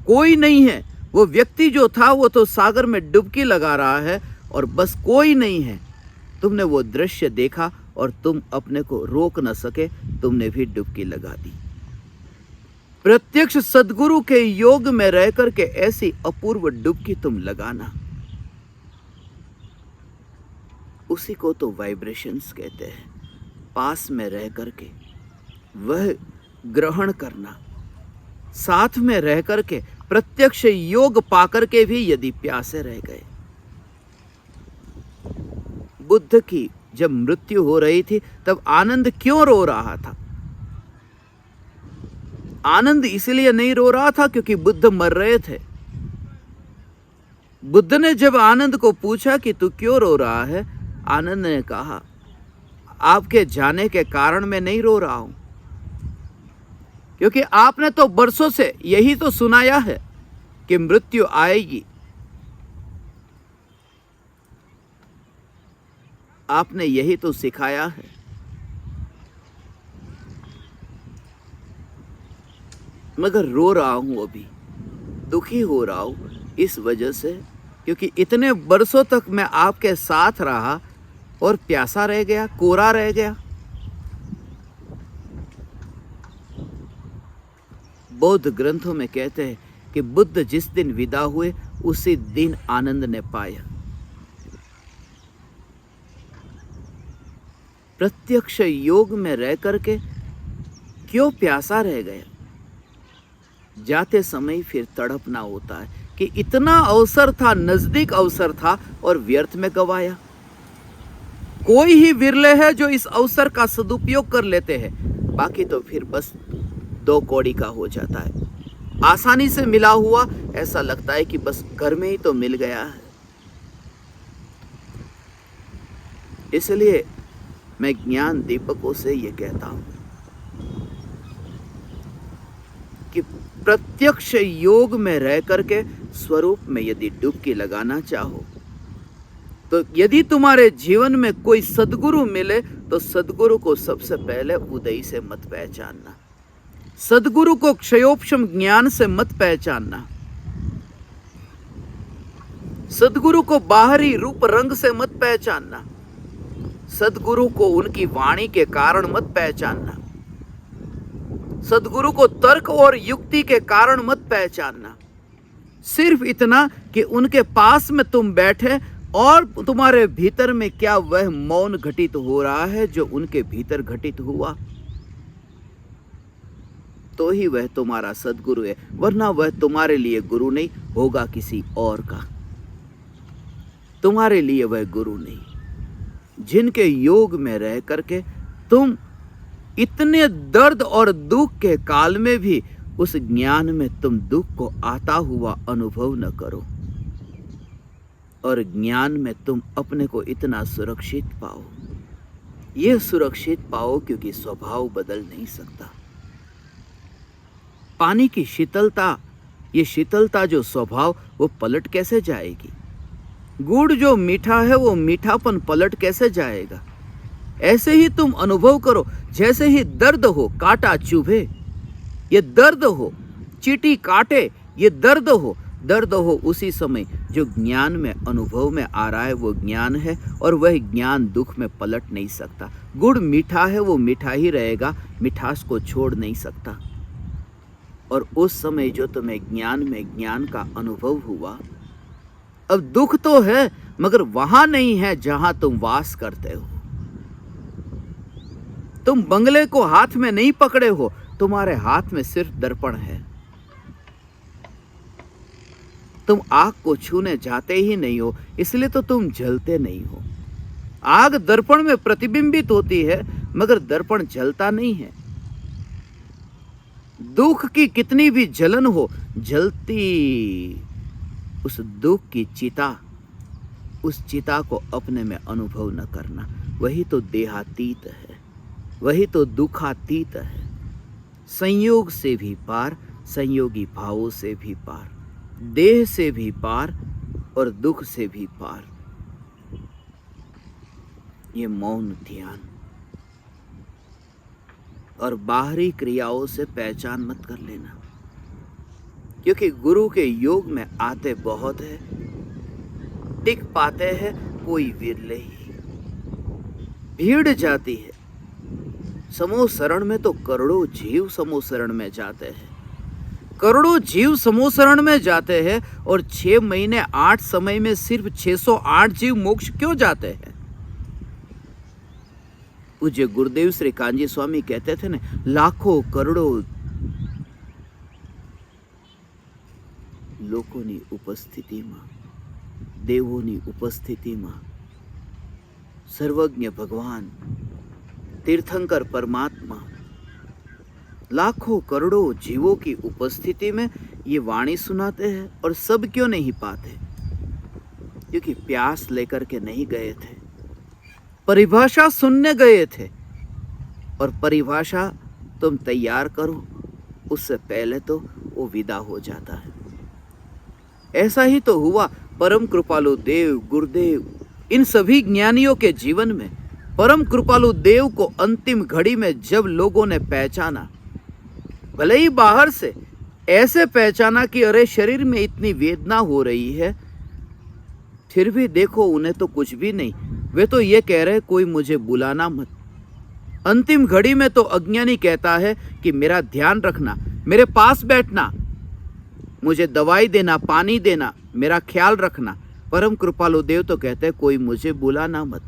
कोई नहीं है। वो व्यक्ति जो था वो तो सागर में डुबकी लगा रहा है और बस कोई नहीं है। तुमने वो दृश्य देखा और तुम अपने को रोक न सके, तुमने भी डुबकी लगा दी। प्रत्यक्ष सद्गुरु के योग में रहकर के ऐसी अपूर्व डुबकी तुम लगाना, उसी को तो वाइब्रेशंस कहते हैं। पास में रह करके वह ग्रहण करना, साथ में रह करके प्रत्यक्ष योग पाकर के भी यदि प्यासे रह गए। बुद्ध की जब मृत्यु हो रही थी तब आनंद क्यों रो रहा था? आनंद इसलिए नहीं रो रहा था क्योंकि बुद्ध मर रहे थे। बुद्ध ने जब आनंद को पूछा कि तू क्यों रो रहा है, आनंद ने कहा, आपके जाने के कारण मैं नहीं रो रहा हूं, क्योंकि आपने तो बरसों से यही तो सुनाया है कि मृत्यु आएगी। आपने यही तो सिखाया है। मगर रो रहा हूं, अभी दुखी हो रहा हूं इस वजह से क्योंकि इतने बरसों तक मैं आपके साथ रहा और प्यासा रह गया, कोरा रह गया। बौद्ध ग्रंथों में कहते हैं कि बुद्ध जिस दिन विदा हुए उसी दिन आनंद ने पाया। प्रत्यक्ष योग में रह करके क्यों प्यासा रह गया? जाते समय फिर तड़पना होता है कि इतना अवसर था, नजदीक अवसर था और व्यर्थ में गवाया। कोई ही विरले है जो इस अवसर का सदुपयोग कर लेते हैं, बाकी तो फिर बस दो कौड़ी का हो जाता है। आसानी से मिला हुआ ऐसा लगता है कि बस घर में ही तो मिल गया है। इसलिए मैं ज्ञान दीपकों से ये कहता हूं कि प्रत्यक्ष योग में रह करके स्वरूप में यदि डुबकी लगाना चाहो, तो यदि तुम्हारे जीवन में कोई सद्गुरु मिले तो सद्गुरु को सबसे पहले उदय से मत पहचानना, सद्गुरु को क्षयोपशम ज्ञान से मत पहचानना, सद्गुरु को बाहरी रूप रंग से मत पहचानना, सद्गुरु को उनकी वाणी के कारण मत पहचानना, सद्गुरु को तर्क और युक्ति के कारण मत पहचानना। सिर्फ इतना कि उनके पास में तुम बैठे और तुम्हारे भीतर में क्या वह मौन घटित हो रहा है जो उनके भीतर घटित हुआ, तो ही वह तुम्हारा सद्गुरु है। वरना वह तुम्हारे लिए गुरु नहीं, होगा किसी और का। तुम्हारे लिए वह गुरु नहीं। जिनके योग में रह करके तुम इतने दर्द और दुख के काल में भी उस ज्ञान में तुम दुख को आता हुआ अनुभव न करो, और ज्ञान में तुम अपने को इतना सुरक्षित पाओ। यह सुरक्षित पाओ क्योंकि स्वभाव बदल नहीं सकता। पानी की शीतलता, ये शीतलता जो स्वभाव, वो पलट कैसे जाएगी? गुड़ जो मीठा है वो मीठापन पलट कैसे जाएगा? ऐसे ही तुम अनुभव करो। जैसे ही दर्द हो, कांटा चुभे, ये दर्द हो, चींटी काटे, ये दर्द हो उसी समय जो ज्ञान में अनुभव में आ रहा है वो ज्ञान है, और वह ज्ञान दुख में पलट नहीं सकता। गुड़ मीठा है, वो मीठा ही रहेगा, मिठास को छोड़ नहीं सकता। और उस समय जो तुम्हें ज्ञान में ज्ञान का अनुभव हुआ, अब दुख तो है मगर वहां नहीं है जहां तुम वास करते हो। तुम बंगले को हाथ में नहीं पकड़े हो, तुम्हारे हाथ में सिर्फ दर्पण है। तुम आग को छूने जाते ही नहीं हो, इसलिए तो तुम जलते नहीं हो। आग दर्पण में प्रतिबिंबित होती है मगर दर्पण जलता नहीं है। दुख की कितनी भी जलन हो, जलती उस दुख की चिता, उस चिता को अपने में अनुभव न करना, वही तो देहातीत है, वही तो दुखातीत है। संयोग से भी पार, संयोगी भावों से भी पार, देह से भी पार और दुख से भी पार। ये मौन ध्यान। और बाहरी क्रियाओं से पहचान मत कर लेना, क्योंकि गुरु के योग में आते बहुत है, टिक पाते हैं कोई विरले ही। भीड़ जाती है समूह शरण में तो करोड़ों जीव समूह शरण में जाते हैं, करोड़ों जीव समूह शरण में जाते हैं, और 6 महीने 8 समय में सिर्फ 608 जीव मोक्ष क्यों जाते हैं? पूज्य गुरुदेव श्री कांजी स्वामी कहते थे ना, लाखों करोड़ों લોકોની ઉપસ્થિતિમાં, દેવોની ઉપસ્થિતિમાં सर्वज्ञ भगवान तीर्थंकर परमात्मा लाखों करोड़ों जीवों की उपस्थिति में ये वाणी सुनाते हैं, और सब क्यों नहीं पाते? क्योंकि प्यास लेकर के नहीं गए थे, परिभाषा सुनने गए थे, और परिभाषा तुम तैयार करो उससे पहले तो वो विदा हो जाता है। ऐसा ही तो हुआ परम कृपालु देव गुरुदेव इन सभी ज्ञानियों के जीवन में। परम कृपालु देव को अंतिम घड़ी में जब लोगों ने पहचाना, भले ही बाहर से ऐसे पहचाना कि अरे शरीर में इतनी वेदना हो रही है, फिर भी देखो उन्हें तो कुछ भी नहीं, वे तो ये कह रहे कोई मुझे बुलाना मत। अंतिम घड़ी में तो अज्ञानी कहता है कि मेरा ध्यान रखना, मेरे पास बैठना, मुझे दवाई देना, पानी देना, मेरा ख्याल रखना। परम कृपालु देव तो कहते हैं कोई मुझे बुलाना मत।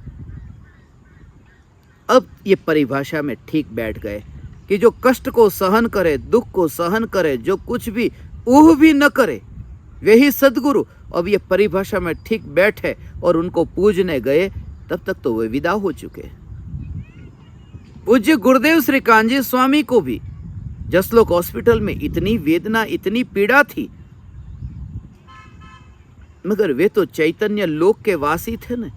अब ये परिभाषा में ठीक बैठ गए कि जो कष्ट को सहन करे, दुख को सहन करे, जो कुछ भी ऊह भी न करे, वही सदगुरु। अब ये परिभाषा में ठीक बैठे और उनको पूजने गए, तब तक तो वे विदा हो चुके। पूज्य गुरुदेव श्री कांजी स्वामी को भी जसलोक हॉस्पिटल में इतनी वेदना, इतनी पीड़ा थी, मगर वे तो चैतन्य लोक के वासी थे न,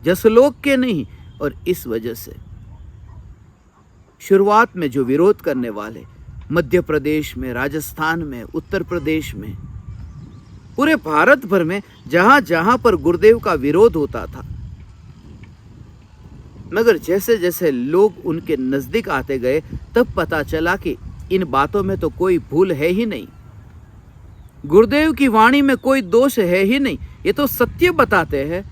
जसलोक के नहीं। और इस वजह से शुरुआत में जो विरोध करने वाले मध्य प्रदेश में, राजस्थान में, उत्तर प्रदेश में, पूरे भारत भर में जहां जहां पर गुरुदेव का विरोध होता था, मगर जैसे जैसे लोग उनके नजदीक आते गए, तब पता चला कि इन बातों में तो कोई भूल है ही नहीं, गुरुदेव की वाणी में कोई दोष है ही नहीं, ये तो सत्य बताते हैं।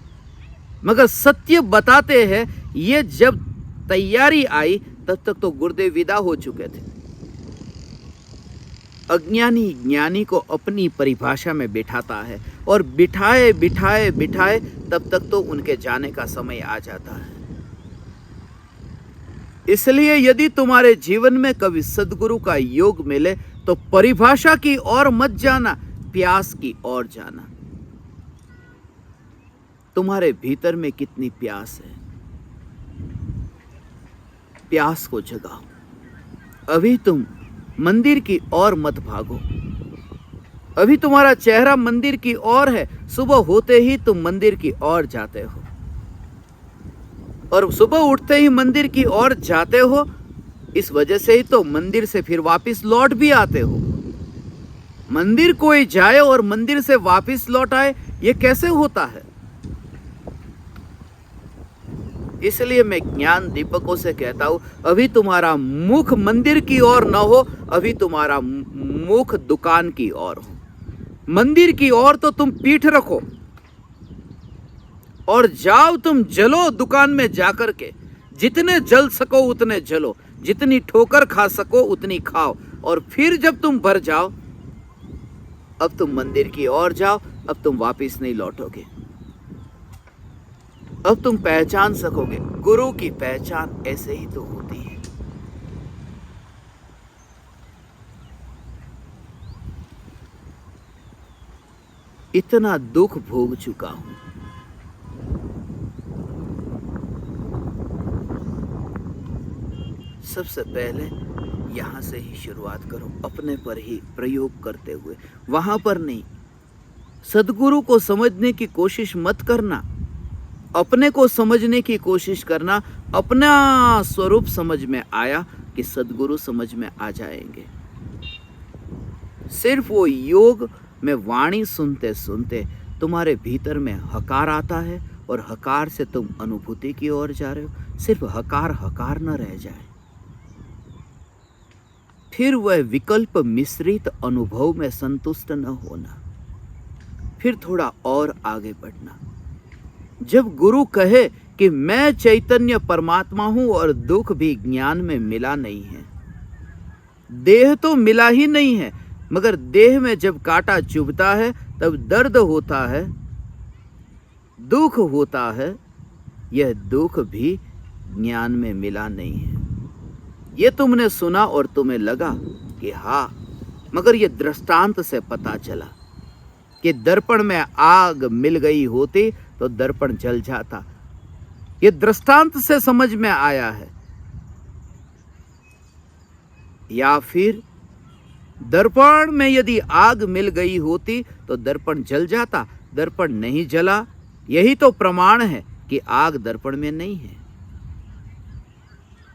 मगर सत्य बताते हैं, ये जब तैयारी आई तब तक तो गुरुदेव विदा हो चुके थे। अज्ञानी ज्ञानी को अपनी परिभाषा में बिठाता है, और बिठाए बिठाए बिठाए तब तक तो उनके जाने का समय आ जाता है। इसलिए यदि तुम्हारे जीवन में कभी सदगुरु का योग मिले तो परिभाषा की ओर मत जाना, प्यास की ओर जाना। तुम्हारे भीतर में कितनी प्यास है, प्यास को जगाओ। अभी तुम मंदिर की ओर मत भागो, अभी तुम्हारा चेहरा मंदिर की ओर है, सुबह होते ही तुम मंदिर की ओर जाते हो, और सुबह उठते ही मंदिर की ओर जाते हो, इस वजह से ही तो मंदिर से फिर वापस लौट भी आते हो। मंदिर कोई जाए और मंदिर से वापस लौट आए, ये कैसे होता है? इसलिए मैं ज्ञान दीपकों से कहता हूं, अभी तुम्हारा मुख मंदिर की ओर न हो, अभी तुम्हारा मुख दुकान की ओर हो। मंदिर की ओर तो तुम पीठ रखो और जाओ, तुम जलो दुकान में जाकर के, जितने जल सको उतने जलो, जितनी ठोकर खा सको उतनी खाओ, और फिर जब तुम भर जाओ, अब तुम मंदिर की ओर जाओ, अब तुम वापस नहीं लौटोगे। अब तुम पहचान सकोगे, गुरु की पहचान ऐसे ही तो होती है। इतना दुख भोग चुका हूं, सबसे पहले यहां से ही शुरुआत करो, अपने पर ही प्रयोग करते हुए, वहां पर नहीं। सदगुरु को समझने की कोशिश मत करना, अपने को समझने की कोशिश करना। अपना स्वरूप समझ में आया कि सदगुरु समझ में आ जाएंगे। सिर्फ वो योग में वाणी सुनते सुनते तुम्हारे भीतर में हकार आता है, और हकार से तुम अनुभूति की ओर जा रहे हो। सिर्फ हकार हकार न रह जाए। फिर वह विकल्प मिश्रित अनुभव में संतुष्ट न होना, फिर थोड़ा और आगे बढ़ना। जब गुरु कहे कि मैं चैतन्य परमात्मा हूं और दुख भी ज्ञान में मिला नहीं है, देह तो मिला ही नहीं है, मगर देह में जब कांटा चुभता है तब दर्द होता है, दुख होता है, यह दुख भी ज्ञान में मिला नहीं है। ये तुमने सुना और तुम्हें लगा कि हाँ, मगर ये दृष्टांत से पता चला कि दर्पण में आग मिल गई होती तो दर्पण जल जाता। ये दृष्टांत से समझ में आया है। या फिर दर्पण में यदि आग मिल गई होती तो दर्पण जल जाता, दर्पण नहीं जला, यही तो प्रमाण है कि आग दर्पण में नहीं है।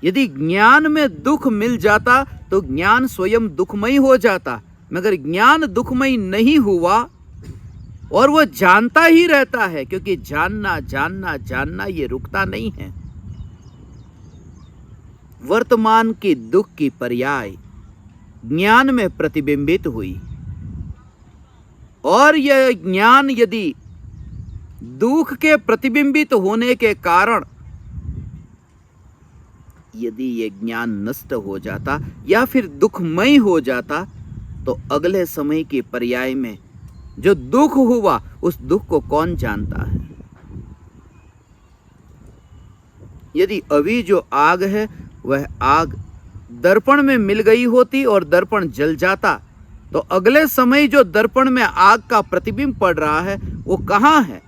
यदि ज्ञान में दुख मिल जाता तो ज्ञान स्वयं दुखमय हो जाता, मगर ज्ञान दुखमय नहीं हुआ और वह जानता ही रहता है, क्योंकि जानना जानना जानना ये रुकता नहीं है। वर्तमान की दुख की पर्याय ज्ञान में प्रतिबिंबित हुई, और यह ज्ञान यदि दुख के प्रतिबिंबित होने के कारण यदि ये ज्ञान नष्ट हो जाता या फिर दुखमय हो जाता, तो अगले समय की पर्याय में जो दुख हुआ उस दुख को कौन जानता है। यदि अभी जो आग है वह आग दर्पण में मिल गई होती और दर्पण जल जाता, तो अगले समय जो दर्पण में आग का प्रतिबिंब पड़ रहा है वो कहाँ है?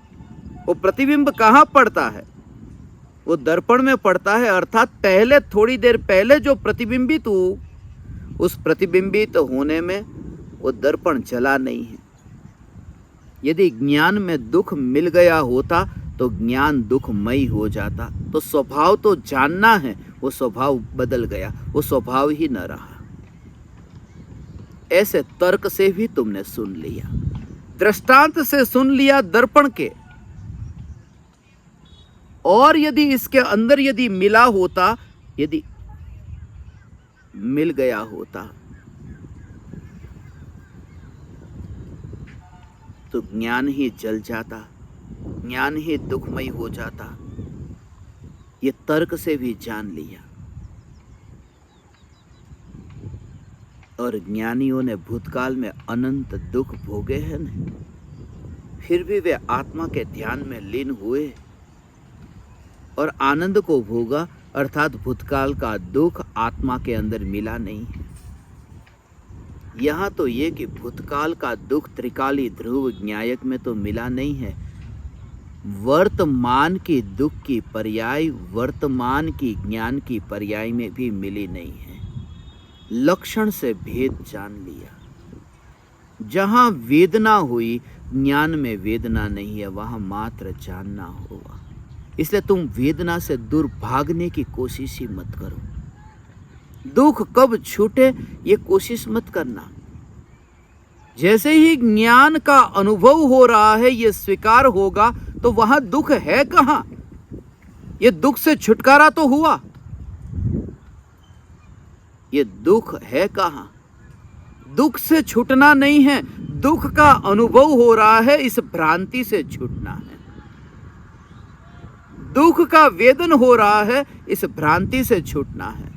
वो प्रतिबिंब कहाँ पड़ता है? वो दर्पण में पड़ता है। अर्थात पहले, थोड़ी देर पहले जो प्रतिबिंबित हो, उस प्रतिबिंबित होने में वो दर्पण जला नहीं है। यदि ज्ञान में दुख मिल गया होता तो ज्ञान दुखमय हो जाता। तो स्वभाव तो जानना है, वो स्वभाव बदल गया, वो स्वभाव ही न रहा। ऐसे तर्क से भी तुमने सुन लिया, दृष्टांत से सुन लिया दर्पण के, और यदि इसके अंदर यदि मिला होता, यदि मिल गया होता, तो ज्ञान ही जल जाता, ज्ञान ही दुखमय हो जाता। ये तर्क से भी जान लिया। और ज्ञानियों ने भूतकाल में अनंत दुख भोगे हैं न, फिर भी वे आत्मा के ध्यान में लीन हुए और आनंद को भोगा। अर्थात भूतकाल का दुख आत्मा के अंदर मिला नहीं है। यहाँ तो ये कि भूतकाल का दुख त्रिकाली ध्रुव न्यायक में तो मिला नहीं है, वर्तमान की दुख की पर्याय वर्तमान की ज्ञान की पर्याय में भी मिली नहीं है। लक्षण से भेद जान लिया। जहाँ वेदना हुई, ज्ञान में वेदना नहीं है, वहाँ मात्र जानना होगा। इसलिए तुम वेदना से दूर भागने की कोशिश ही मत करो। दुख कब छूटे ये कोशिश मत करना। जैसे ही ज्ञान का अनुभव हो रहा है, ये स्वीकार होगा, तो वहां दुख है कहां? ये दुख से छुटकारा तो हुआ, ये दुख है कहां? दुख से छूटना नहीं है, दुख का अनुभव हो रहा है, इस भ्रांति से छूटना है। दुख का वेदन हो रहा है, इस भ्रांति से छूटना है।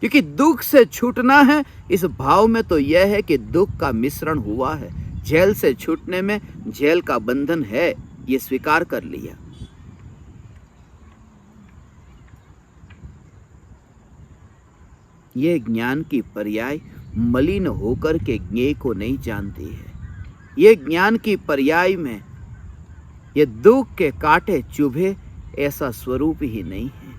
क्योंकि दुख से छूटना है, इस भाव में तो यह है कि दुख का मिश्रण हुआ है। जेल से छूटने में जेल का बंधन है, ये स्वीकार कर लिया। ये ज्ञान की पर्याय मलिन होकर के ज्ञेय को नहीं जानती है। ये ज्ञान की पर्याय में ये दुख के कांटे चुभे ऐसा स्वरूप ही नहीं है।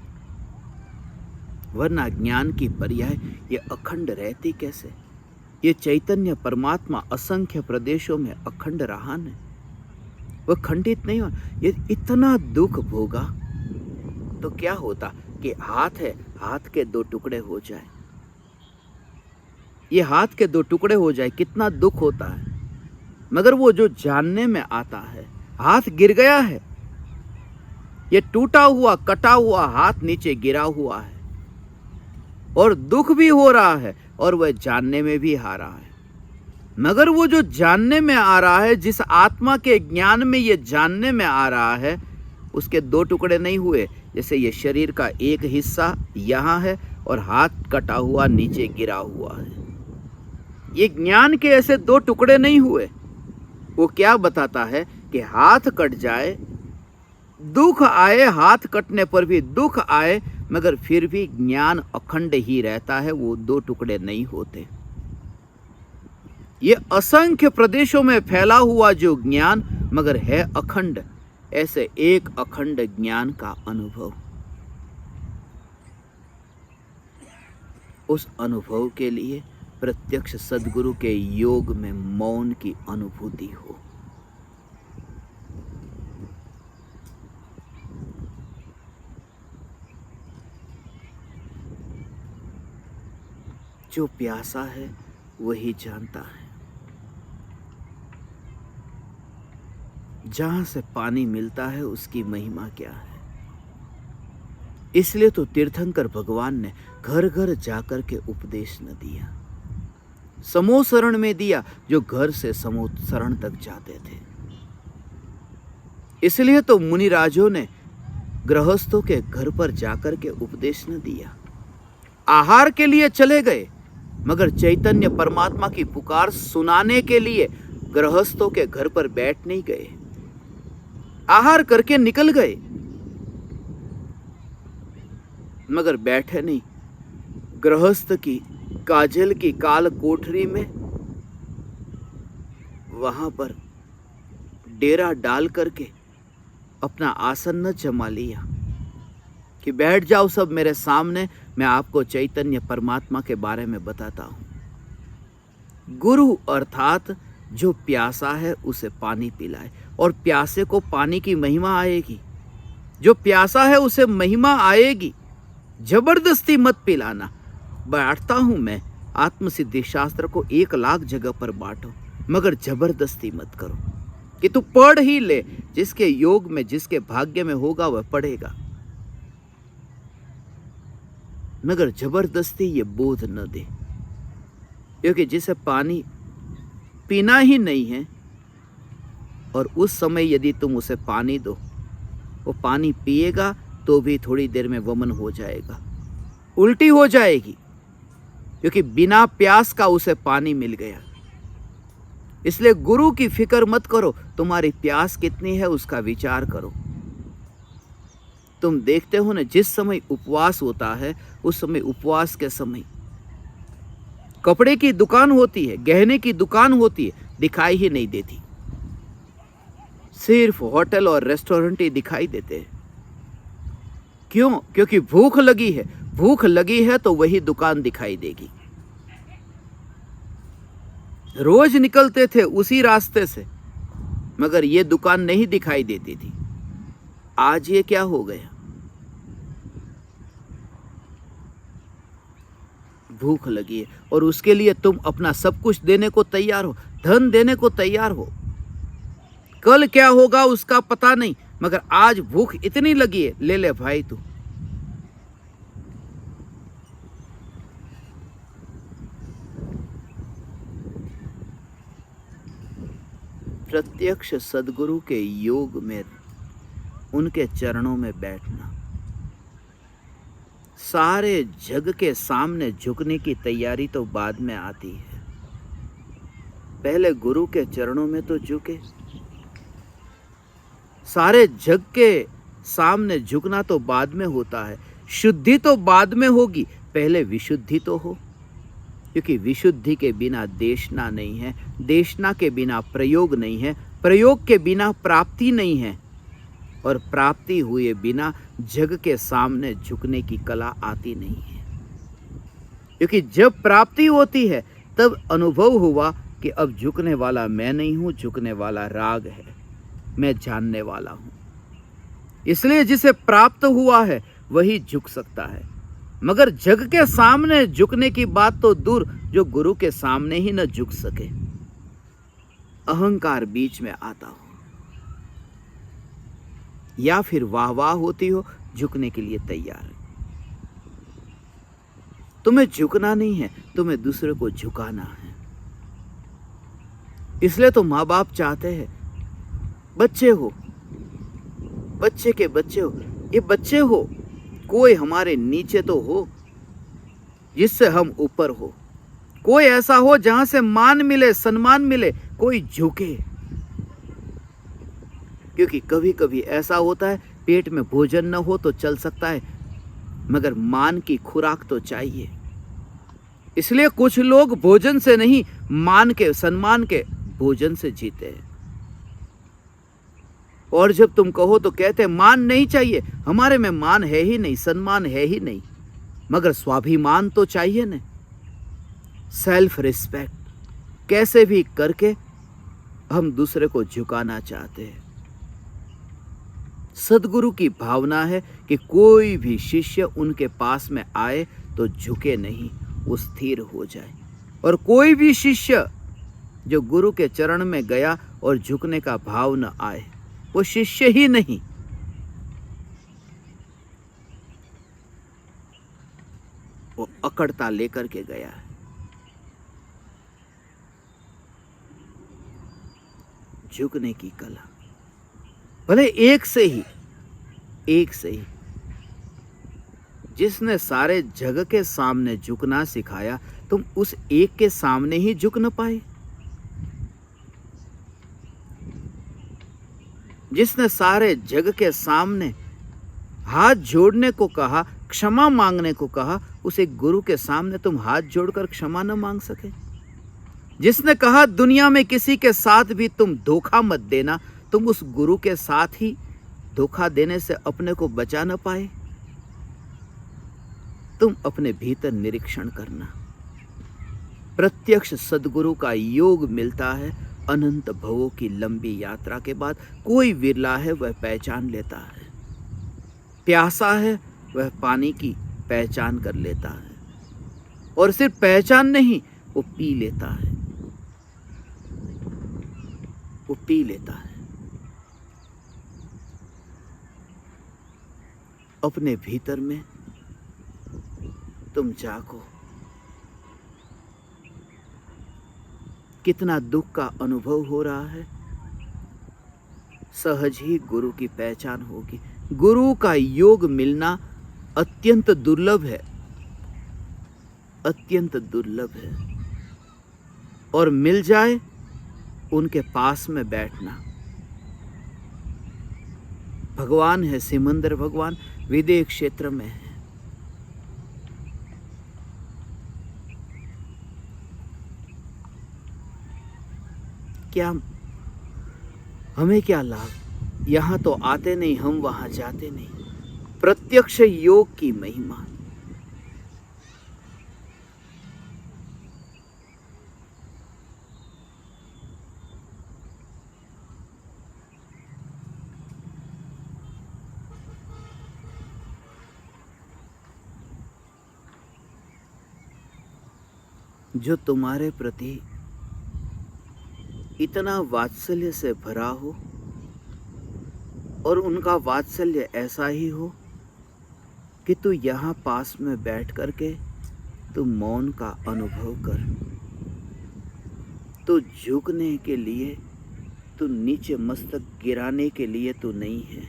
वरना ज्ञान की पर्याय ये अखंड रहती कैसे? ये चैतन्य परमात्मा असंख्य प्रदेशों में अखंड रहा न, वह खंडित नहीं हो। ये इतना दुख भोगा तो क्या होता कि हाथ है, हाथ के दो टुकड़े हो जाए। ये हाथ के दो टुकड़े हो जाए, कितना दुख होता है। मगर वो जो जानने में आता है, हाथ गिर गया है, ये टूटा हुआ कटा हुआ हाथ नीचे गिरा हुआ है, और दुख भी हो रहा है और वह जानने में भी आ रहा है। मगर वो जो जानने में आ रहा है, जिस आत्मा के ज्ञान में ये जानने में आ रहा है, उसके दो टुकड़े नहीं हुए। जैसे ये शरीर का एक हिस्सा यहाँ है और हाथ कटा हुआ नीचे गिरा हुआ है। ये ज्ञान के ऐसे दो टुकड़े नहीं हुए। वो क्या बताता है कि हाथ कट जाए, दुख आए, हाथ कटने पर भी दुख आए, मगर फिर भी ज्ञान अखंड ही रहता है, वो दो टुकड़े नहीं होते। ये असंख्य प्रदेशों में फैला हुआ जो ज्ञान मगर है अखंड, ऐसे एक अखंड ज्ञान का अनुभव, उस अनुभव के लिए प्रत्यक्ष सद्गुरु के योग में मौन की अनुभूति हो। जो प्यासा है वही जानता है। जहां से पानी मिलता है उसकी महिमा क्या है। इसलिए तो तीर्थंकर भगवान ने घर घर जाकर के उपदेश न दिया, समोसरण में दिया, जो घर से समोसरण तक जाते थे। इसलिए तो मुनिराजों ने गृहस्थों के घर पर जाकर के उपदेश न दिया। आहार के लिए चले गए, मगर चैतन्य परमात्मा की पुकार सुनाने के लिए गृहस्थों के घर पर बैठ नहीं गए। आहार करके निकल गए, मगर बैठे नहीं। गृहस्थ की काजल की काल कोठरी में वहां पर डेरा डाल करके अपना आसन न जमा लिया कि बैठ जाओ सब मेरे सामने, मैं आपको चैतन्य परमात्मा के बारे में बताता हूं। गुरु अर्थात जो प्यासा है उसे पानी पिलाए, और प्यासे को पानी की महिमा आएगी। जो प्यासा है उसे महिमा आएगी। जबरदस्ती मत पिलाना। बांटता हूं मैं आत्मसिद्धि शास्त्र को 1,00,000 जगह पर बांटो, मगर जबरदस्ती मत करो कि तू पढ़ ही ले। जिसके योग में, जिसके भाग्य में होगा वह पढ़ेगा, मगर जबरदस्ती ये बोध न दे। क्योंकि जिसे पानी पीना ही नहीं है और उस समय यदि तुम उसे पानी दो, वो पानी पिएगा तो भी थोड़ी देर में वमन हो जाएगा, उल्टी हो जाएगी, क्योंकि बिना प्यास का उसे पानी मिल गया। इसलिए गुरु की फिक्र मत करो, तुम्हारी प्यास कितनी है उसका विचार करो। तुम देखते हो ना, जिस समय उपवास होता है उस समय उपवास के समय कपड़े की दुकान होती है, गहने की दुकान होती है, दिखाई ही नहीं देती। सिर्फ होटल और रेस्टोरेंट ही दिखाई देते हैं। क्यों? क्योंकि भूख लगी है। भूख लगी है तो वही दुकान दिखाई देगी। रोज निकलते थे उसी रास्ते से, मगर ये दुकान नहीं दिखाई देती थी। आज ये क्या हो गया? भूख लगी है और उसके लिए तुम अपना सब कुछ देने को तैयार हो, धन देने को तैयार हो। कल क्या होगा उसका पता नहीं, मगर आज भूख इतनी लगी है, ले ले भाई तू। प्रत्यक्ष सद्गुरु के योग में, उनके चरणों में बैठना, सारे जग के सामने झुकने की तैयारी तो बाद में आती है। पहले गुरु के चरणों में तो झुके। सारे जग के सामने झुकना तो बाद में होता है। शुद्धि तो बाद में होगी, पहले विशुद्धि तो हो। क्योंकि विशुद्धि के बिना देशना नहीं है, देशना के बिना प्रयोग नहीं है, प्रयोग के बिना प्राप्ति नहीं है, और प्राप्ति हुए बिना जग के सामने झुकने की कला आती नहीं है। क्योंकि जब प्राप्ति होती है तब अनुभव हुआ कि अब झुकने वाला मैं नहीं हूं, झुकने वाला राग है, मैं जानने वाला हूं। इसलिए जिसे प्राप्त हुआ है वही झुक सकता है, मगर जग के सामने झुकने की बात तो दूर, जो गुरु के सामने ही न झुक सके, अहंकार बीच में आता हो या फिर वाह वाह होती हो, झुकने के लिए तैयार है। तुम्हें झुकना नहीं है, तुम्हें दूसरे को झुकाना है। इसलिए तो माँ बाप चाहते हैं, बच्चे हो, बच्चे के बच्चे हो, ये बच्चे हो, कोई हमारे नीचे तो हो जिससे हम ऊपर हो, कोई ऐसा हो जहां से मान मिले, सम्मान मिले, कोई झुके। क्योंकि कभी कभी ऐसा होता है, पेट में भोजन न हो तो चल सकता है, मगर मान की खुराक तो चाहिए। इसलिए कुछ लोग भोजन से नहीं, मान के, सम्मान के भोजन से जीते हैं। और जब तुम कहो तो कहते हैं मान नहीं चाहिए, हमारे में मान है ही नहीं, सम्मान है ही नहीं, मगर स्वाभिमान तो चाहिए ना, सेल्फ रिस्पेक्ट। कैसे भी करके हम दूसरे को झुकाना चाहते हैं। सद्गुरु की भावना है कि कोई भी शिष्य उनके पास में आए तो झुके नहीं, वो स्थिर हो जाए। और कोई भी शिष्य जो गुरु के चरण में गया और झुकने का भाव न आए, वो शिष्य ही नहीं। वो अकड़ता लेकर के गया है। झुकने की कला, भले एक से ही, जिसने सारे जग के सामने झुकना सिखाया, तुम उस एक के सामने ही झुक न पाए। जिसने सारे जग के सामने हाथ जोड़ने को कहा, क्षमा मांगने को कहा, उस एक गुरु के सामने तुम हाथ जोड़कर क्षमा न मांग सके। जिसने कहा दुनिया में किसी के साथ भी तुम धोखा मत देना, तुम उस गुरु के साथ ही धोखा देने से अपने को बचा न पाए। तुम अपने भीतर निरीक्षण करना। प्रत्यक्ष सद्गुरु का योग मिलता है अनंत भवों की लंबी यात्रा के बाद। कोई विरला है वह पहचान लेता है, प्यासा है वह पानी की पहचान कर लेता है, और सिर्फ पहचान नहीं, वो पी लेता है, वो पी लेता है। अपने भीतर में तुम जागो। कितना दुख का अनुभव हो रहा है, सहज ही गुरु की पहचान होगी। गुरु का योग मिलना अत्यंत दुर्लभ है, अत्यंत दुर्लभ है। और मिल जाए, उनके पास में बैठना। भगवान है, सिमंदर भगवान विदेह क्षेत्र में है। क्या हमें क्या लाभ, यहां तो आते नहीं, हम वहां जाते नहीं। प्रत्यक्ष योग की महिमा। जो तुम्हारे प्रति इतना वात्सल्य से भरा हो, और उनका वात्सल्य ऐसा ही हो कि तू यहाँ पास में बैठ करके तू मौन का अनुभव कर। तू झुकने के लिए, तू नीचे मस्तक गिराने के लिए तू नहीं है।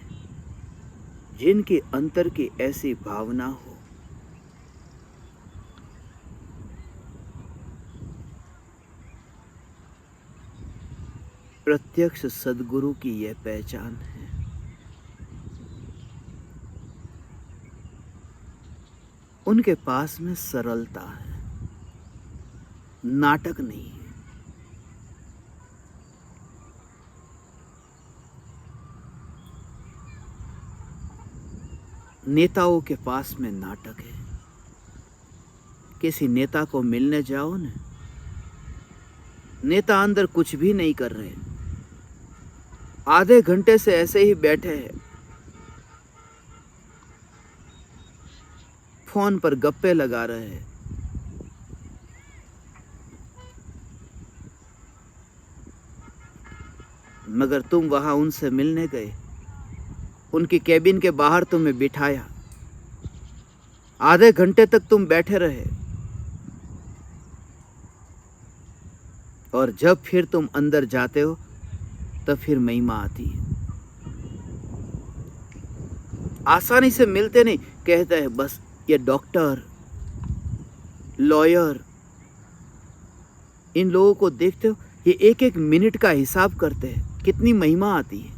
जिनके अंतर की ऐसी भावना हो, प्रत्यक्ष सद्गुरु की यह पहचान है। उनके पास में सरलता है, नाटक नहीं है। नेताओं के पास में नाटक है। किसी नेता को मिलने जाओ ना, नेता अंदर कुछ भी नहीं कर रहे, आधे घंटे से ऐसे ही बैठे हैं, फोन पर गप्पे लगा रहे हैं। मगर तुम वहां उनसे मिलने गए, उनकी कैबिन के बाहर तुम्हें बिठाया, आधे घंटे तक तुम बैठे रहे, और जब फिर तुम अंदर जाते हो तब फिर महिमा आती है। आसानी से मिलते नहीं, कहते हैं बस ये डॉक्टर, लॉयर, इन लोगों को देखते हो, ये एक एक मिनट का हिसाब करते हैं, कितनी महिमा आती है।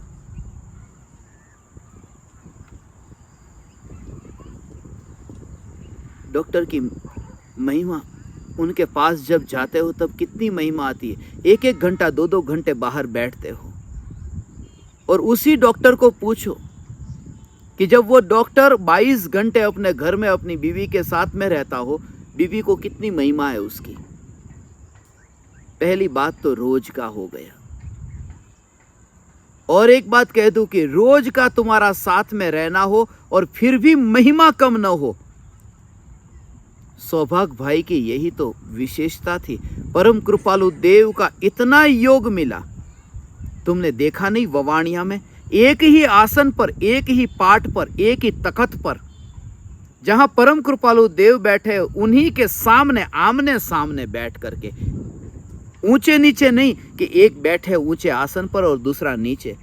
डॉक्टर की महिमा, उनके पास जब जाते हो तब कितनी महिमा आती है। एक एक घंटा, दो दो घंटे बाहर बैठते हो, और उसी डॉक्टर को पूछो कि जब वो डॉक्टर 22 घंटे अपने घर में अपनी बीवी के साथ में रहता हो, बीवी को कितनी महिमा है उसकी। पहली बात तो रोज का हो गया। और एक बात कह दूं कि रोज का तुम्हारा साथ में रहना हो और फिर भी महिमा कम न हो। सौभाग्य भाई की यही तो विशेषता थी। परम कृपालु देव का इतना योग मिला। तुमने देखा नहीं, ववाणिया में एक ही आसन पर, एक ही पाठ पर, एक ही तखत पर, जहां परम कृपालु देव बैठे, उन्हीं के सामने आमने सामने बैठ करके, ऊंचे नीचे नहीं कि एक बैठे ऊंचे आसन पर और दूसरा नीचे।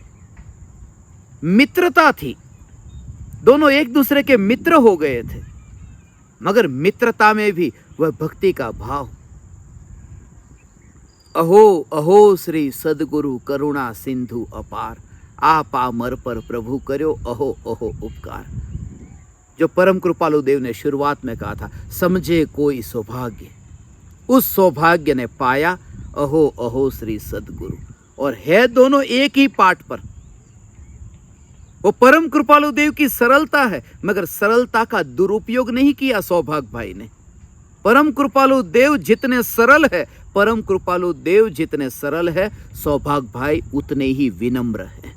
मित्रता थी, दोनों एक दूसरे के मित्र हो गए थे, मगर मित्रता में भी वह भक्ति का भाव। अहो अहो श्री सदगुरु करुणा सिंधु अपार, आप मर पर प्रभु करो अहो अहो उपकार। जो परम कृपालु देव ने शुरुआत में कहा था, समझे कोई सौभाग्य, उस सौभाग्य ने पाया अहो अहो श्री सदगुरु। और है दोनों एक ही पाठ पर। वो परम कृपालु देव की सरलता है, मगर सरलता का दुरुपयोग नहीं किया सौभाग्य भाई ने। परम कृपालु देव जितने सरल है, परम कृपालु देव जितने सरल है, सौभाग्य भाई उतने ही विनम्र है।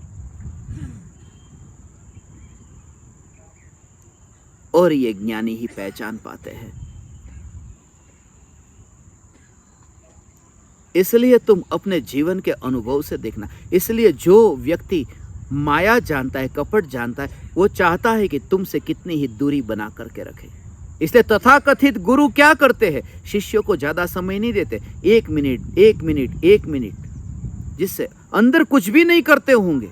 और ये ज्ञानी ही पहचान पाते हैं। इसलिए तुम अपने जीवन के अनुभव से देखना। इसलिए जो व्यक्ति माया जानता है, कपट जानता है, वो चाहता है कि तुमसे कितनी ही दूरी बना करके रखे। इसलिए तथाकथित गुरु क्या करते हैं, शिष्यों को ज्यादा समय नहीं देते। 1 मिनट 1 मिनट 1 मिनट, जिससे अंदर कुछ भी नहीं करते होंगे,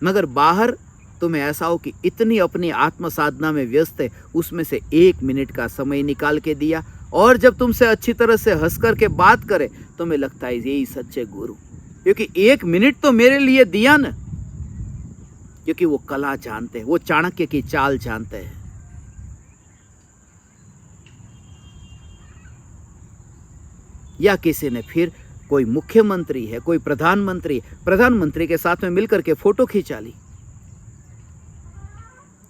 मगर बाहर तुम्हें ऐसा हो कि इतनी अपनी आत्म साधना में व्यस्त है, उसमें से 1 मिनट का समय निकाल के दिया। और जब तुमसे अच्छी तरह से हंस करके बात करे, तुम्हें लगता है यही सच्चे गुरु, क्योंकि 1 मिनट तो मेरे लिए दिया ना। क्योंकि वो कला जानते हैं, वो चाणक्य की चाल जानते हैं। या किसी ने फिर, कोई मुख्यमंत्री है, कोई प्रधानमंत्री के साथ में मिलकर के फोटो खींचा ली,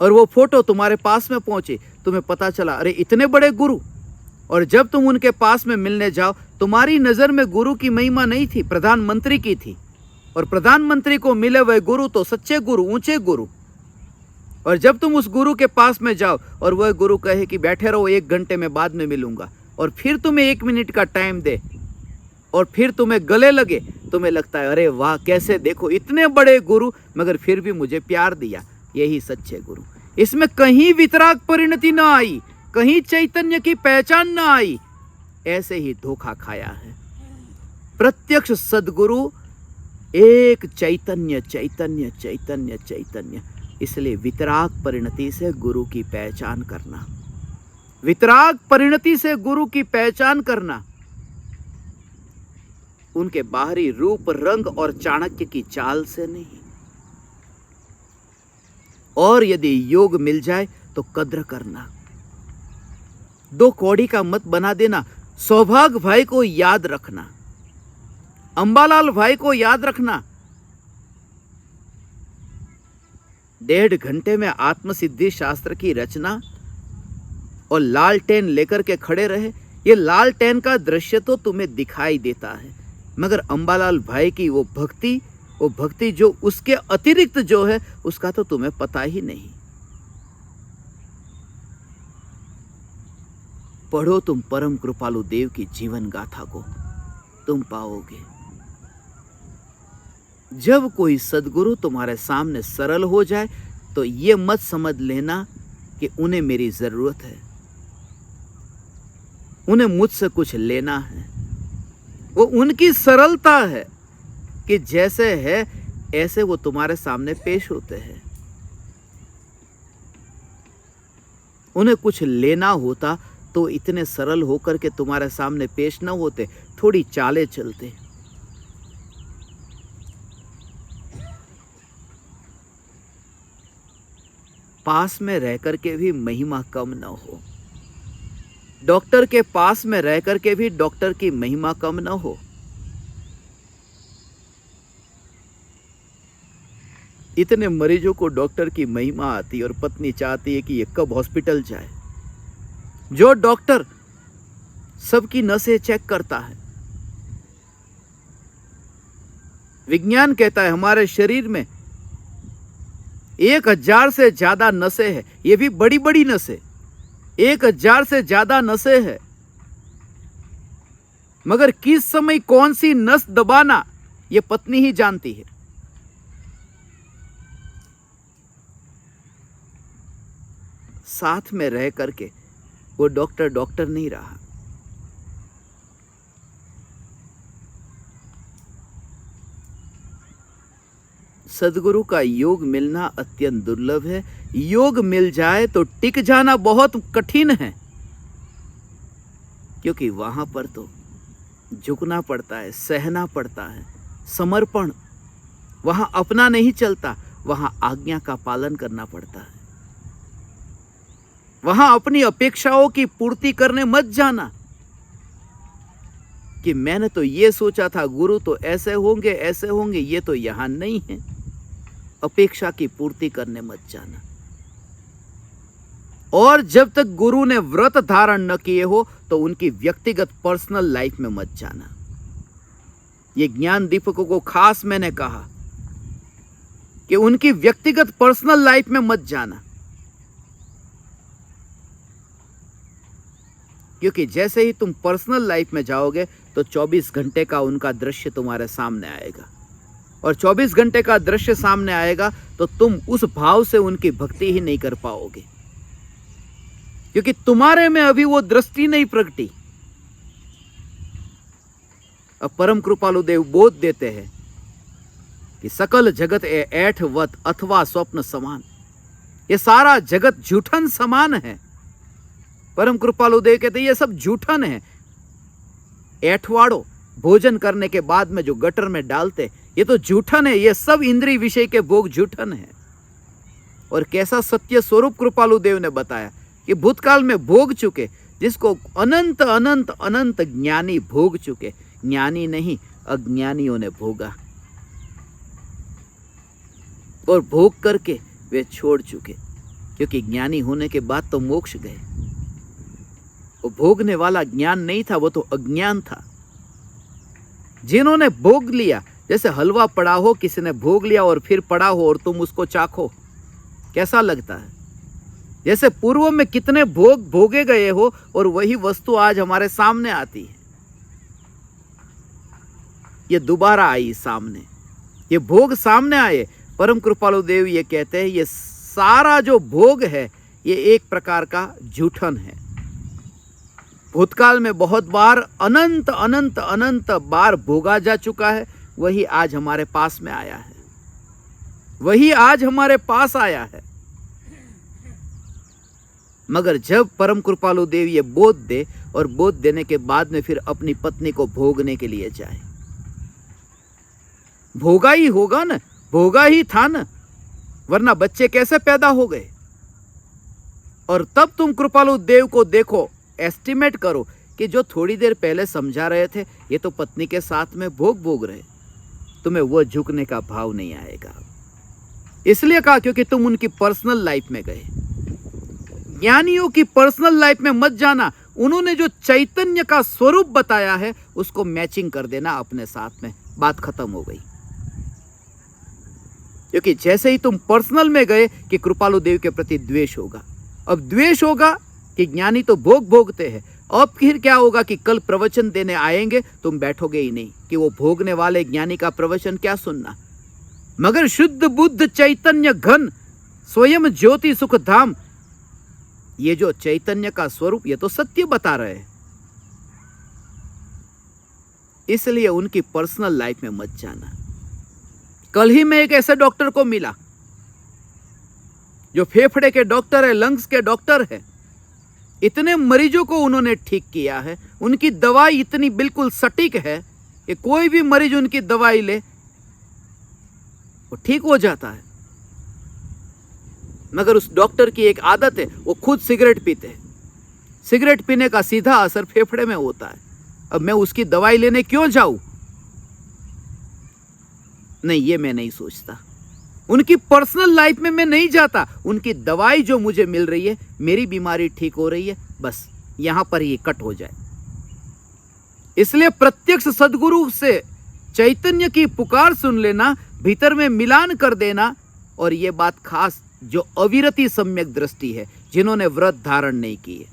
और वो फोटो तुम्हारे पास में पहुंची, तुम्हें पता चला अरे इतने बड़े गुरु। और जब तुम उनके पास में मिलने जाओ, तुम्हारी नजर में गुरु की महिमा नहीं थी, प्रधानमंत्री की थी। और प्रधानमंत्री को मिले वह गुरु तो सच्चे गुरु, ऊंचे गुरु। और जब तुम उस गुरु के पास में जाओ और वह गुरु कहे कि बैठे रहो, 1 घंटे में बाद में मिलूंगा, और फिर तुम्हें 1 मिनट का टाइम दे, और फिर तुम्हें गले लगे, तुम्हें लगता है अरे वाह, कैसे देखो इतने बड़े गुरु, मगर फिर भी मुझे प्यार दिया। यही सच्चे गुरु। इसमें कहीं वितराग परिणति ना आई, कहीं चैतन्य की पहचान ना आई, ऐसे ही धोखा खाया है। प्रत्यक्ष सदगुरु एक चैतन्य चैतन्य चैतन्य चैतन्य। इसलिए वितराग परिणति से गुरु की पहचान करना, वितराग परिणति से गुरु की पहचान करना, उनके बाहरी रूप, रंग और चाणक्य की चाल से नहीं। और यदि योग मिल जाए तो कद्र करना, 2 कौड़ी का मत बना देना। सौभाग्य भाई को याद रखना, अंबालाल भाई को याद रखना। 1.5 घंटे में आत्मसिद्धि शास्त्र की रचना, और लालटेन लेकर के खड़े रहे। ये लालटेन का दृश्य तो तुम्हें दिखाई देता है, मगर अंबालाल भाई की वो भक्ति जो उसके अतिरिक्त जो है, उसका तो तुम्हें पता ही नहीं। पढ़ो तुम परम कृपालु देव की जीवन गाथा को, तुम पाओगे। जब कोई सदगुरु तुम्हारे सामने सरल हो जाए, तो ये मत समझ लेना कि उन्हें मेरी जरूरत है, उन्हें मुझसे कुछ लेना है। वो उनकी सरलता है कि जैसे है ऐसे वो तुम्हारे सामने पेश होते हैं। उन्हें कुछ लेना होता तो इतने सरल होकर के तुम्हारे सामने पेश न होते, थोड़ी चालें चलते। पास में रह करके भी महिमा कम न हो, डॉक्टर के पास में रह करके भी डॉक्टर की महिमा कम न हो। इतने मरीजों को डॉक्टर की महिमा आती है और पत्नी चाहती है कि ये कब हॉस्पिटल जाए। जो डॉक्टर सबकी नसें चेक करता है, विज्ञान कहता है हमारे शरीर में 1000 से ज्यादा नसें हैं, ये भी बड़ी बड़ी नसें, 1000 से ज्यादा नसें हैं, मगर किस समय कौन सी नस दबाना ये पत्नी ही जानती है। साथ में रह करके वो डॉक्टर डॉक्टर नहीं रहा। सदगुरु का योग मिलना अत्यंत दुर्लभ है। योग मिल जाए तो टिक जाना बहुत कठिन है, क्योंकि वहां पर तो झुकना पड़ता है, सहना पड़ता है, समर्पण। वहां अपना नहीं चलता, वहां आज्ञा का पालन करना पड़ता है। वहां अपनी अपेक्षाओं की पूर्ति करने मत जाना कि मैंने तो ये सोचा था गुरु तो ऐसे होंगे, ये तो यहां नहीं है। अपेक्षा की पूर्ति करने मत जाना। और जब तक गुरु ने व्रत धारण न किए हो तो उनकी व्यक्तिगत पर्सनल लाइफ में मत जाना। ये ज्ञान दीपकों को खास मैंने कहा कि उनकी व्यक्तिगत पर्सनल लाइफ में मत जाना, क्योंकि जैसे ही तुम पर्सनल लाइफ में जाओगे तो 24 घंटे का उनका दृश्य तुम्हारे सामने आएगा, और 24 घंटे का दृश्य सामने आएगा तो तुम उस भाव से उनकी भक्ति ही नहीं कर पाओगे, क्योंकि तुम्हारे में अभी वो दृष्टि नहीं प्रगटी। अब परम कृपालु देव बोध देते हैं कि सकल जगत ऐठवत अथवा स्वप्न समान। ये सारा जगत झूठन समान है। परम कृपालु देव कहते ये सब झूठन है। ऐठवाड़ो भोजन करने के बाद में जो गटर में डालते, ये तो झूठन है। ये सब इंद्रिय विषय के भोग झूठन है। और कैसा सत्य स्वरूप कृपालु देव ने बताया कि भूतकाल में भोग चुके, जिसको अनंत अनंत अनंत ज्ञानी भोग चुके, ज्ञानी नहीं अज्ञानियों ने भोगा, और भोग करके वे छोड़ चुके, क्योंकि ज्ञानी होने के बाद तो मोक्ष गए। वो भोगने वाला ज्ञान नहीं था, वो तो अज्ञान था। जिन्होंने भोग लिया, जैसे हलवा पड़ा हो, किसी ने भोग लिया और फिर पड़ा हो और तुम उसको चाखो, कैसा लगता है? जैसे पूर्व में कितने भोग भोगे गए हो और वही वस्तु आज हमारे सामने आती है। ये दोबारा आई सामने, ये भोग सामने आए। परम कृपालु देव ये कहते हैं ये सारा जो भोग है ये एक प्रकार का झूठन है। भूतकाल में बहुत बार अनंत अनंत अनंत बार भोगा जा चुका है, वही आज हमारे पास में आया है, वही आज हमारे पास आया है। मगर जब परम कृपालु देव ये बोध दे, और बोध देने के बाद में फिर अपनी पत्नी को भोगने के लिए जाए, भोगा ही होगा ना, भोगा ही था ना, वरना बच्चे कैसे पैदा हो गए? और तब तुम कृपालु देव को देखो, एस्टिमेट करो कि जो थोड़ी देर पहले समझा रहे थे ये तो पत्नी के साथ में भोग रहे, तुम्हें वो झुकने का भाव नहीं आएगा। इसलिए कहा क्योंकि तुम उनकी पर्सनल लाइफ में गए। ज्ञानियों की पर्सनल लाइफ में मत जाना। उन्होंने जो चैतन्य का स्वरूप बताया है उसको मैचिंग कर देना अपने साथ में, बात खत्म हो गई। क्योंकि जैसे ही तुम पर्सनल में गए कि कृपालु देव के प्रति द्वेष होगा, अब द्वेष होगा कि ज्ञानी तो भोग भोगते हैं, अब फिर क्या होगा कि कल प्रवचन देने आएंगे, तुम बैठोगे ही नहीं कि वो भोगने वाले ज्ञानी का प्रवचन क्या सुनना। मगर शुद्ध बुद्ध चैतन्य घन स्वयं ज्योति सुख धाम, ये जो चैतन्य का स्वरूप, ये तो सत्य बता रहे हैं। इसलिए उनकी पर्सनल लाइफ में मत जाना। कल ही मैं एक ऐसे डॉक्टर को मिला जो फेफड़े के डॉक्टर है, लंग्स के डॉक्टर है। इतने मरीजों को उन्होंने ठीक किया है, उनकी दवाई इतनी बिल्कुल सटीक है कि कोई भी मरीज उनकी दवाई ले वो ठीक हो जाता है। मगर उस डॉक्टर की एक आदत है, वो खुद सिगरेट पीते हैं। सिगरेट पीने का सीधा असर फेफड़े में होता है। अब मैं उसकी दवाई लेने क्यों जाऊं? नहीं, ये मैं नहीं सोचता। उनकी पर्सनल लाइफ में मैं नहीं जाता। उनकी दवाई जो मुझे मिल रही है, मेरी बीमारी ठीक हो रही है, बस यहां पर ये कट हो जाए। इसलिए प्रत्यक्ष सद्गुरु से चैतन्य की पुकार सुन लेना, भीतर में मिलान कर देना। और ये बात खास जो अविरति सम्यक दृष्टि है, जिन्होंने व्रत धारण नहीं की है।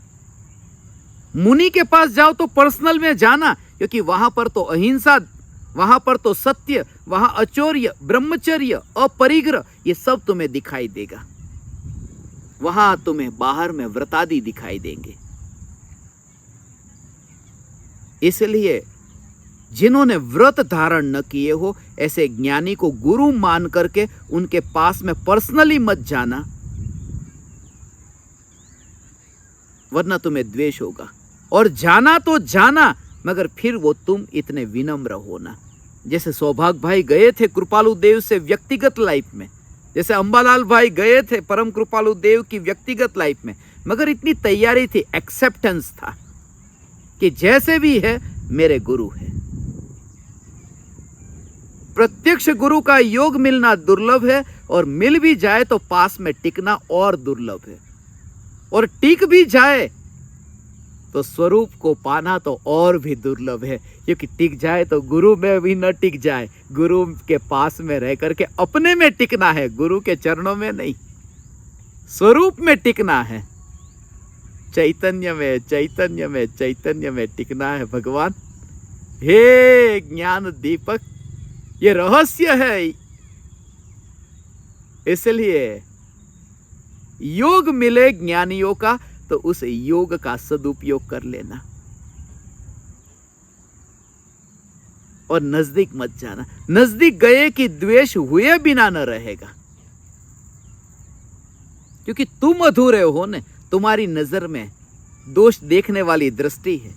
मुनि के पास जाओ तो पर्सनल में जाना, क्योंकि वहां पर तो अहिंसा, वहां पर तो सत्य, वहां अचौर्य, ब्रह्मचर्य, अपरिग्रह, ये सब तुम्हें दिखाई देगा। वहां तुम्हें बाहर में व्रतादि दिखाई देंगे। इसलिए जिन्होंने व्रत धारण न किए हो, ऐसे ज्ञानी को गुरु मान करके उनके पास में पर्सनली मत जाना, वरना तुम्हें द्वेष होगा। और जाना तो जाना, मगर फिर वो तुम इतने विनम्र होना। जैसे सौभाग्य भाई गए थे कृपालु देव से व्यक्तिगत लाइफ में, जैसे अंबालाल भाई गए थे परम कृपालु देव की व्यक्तिगत लाइफ में, मगर इतनी तैयारी थी, एक्सेप्टेंस था कि जैसे भी है मेरे गुरु है। प्रत्यक्ष गुरु का योग मिलना दुर्लभ है, और मिल भी जाए तो पास में टिकना और दुर्लभ है। और टिक भी जाए तो स्वरूप को पाना तो और भी दुर्लभ है, क्योंकि टिक जाए तो गुरु में भी न टिक जाए। गुरु के पास में रह करके अपने में टिकना है, गुरु के चरणों में नहीं, स्वरूप में टिकना है। चैतन्य में, चैतन्य में, चैतन्य में टिकना है भगवान। हे ज्ञान दीपक, ये रहस्य है। इसलिए योग मिले ज्ञानियों का तो उस योग का सदुपयोग कर लेना, और नजदीक मत जाना। नजदीक गए कि द्वेष हुए बिना न रहेगा, क्योंकि तुम अधूरे हो न। तुम्हारी नजर में दोष देखने वाली दृष्टि है,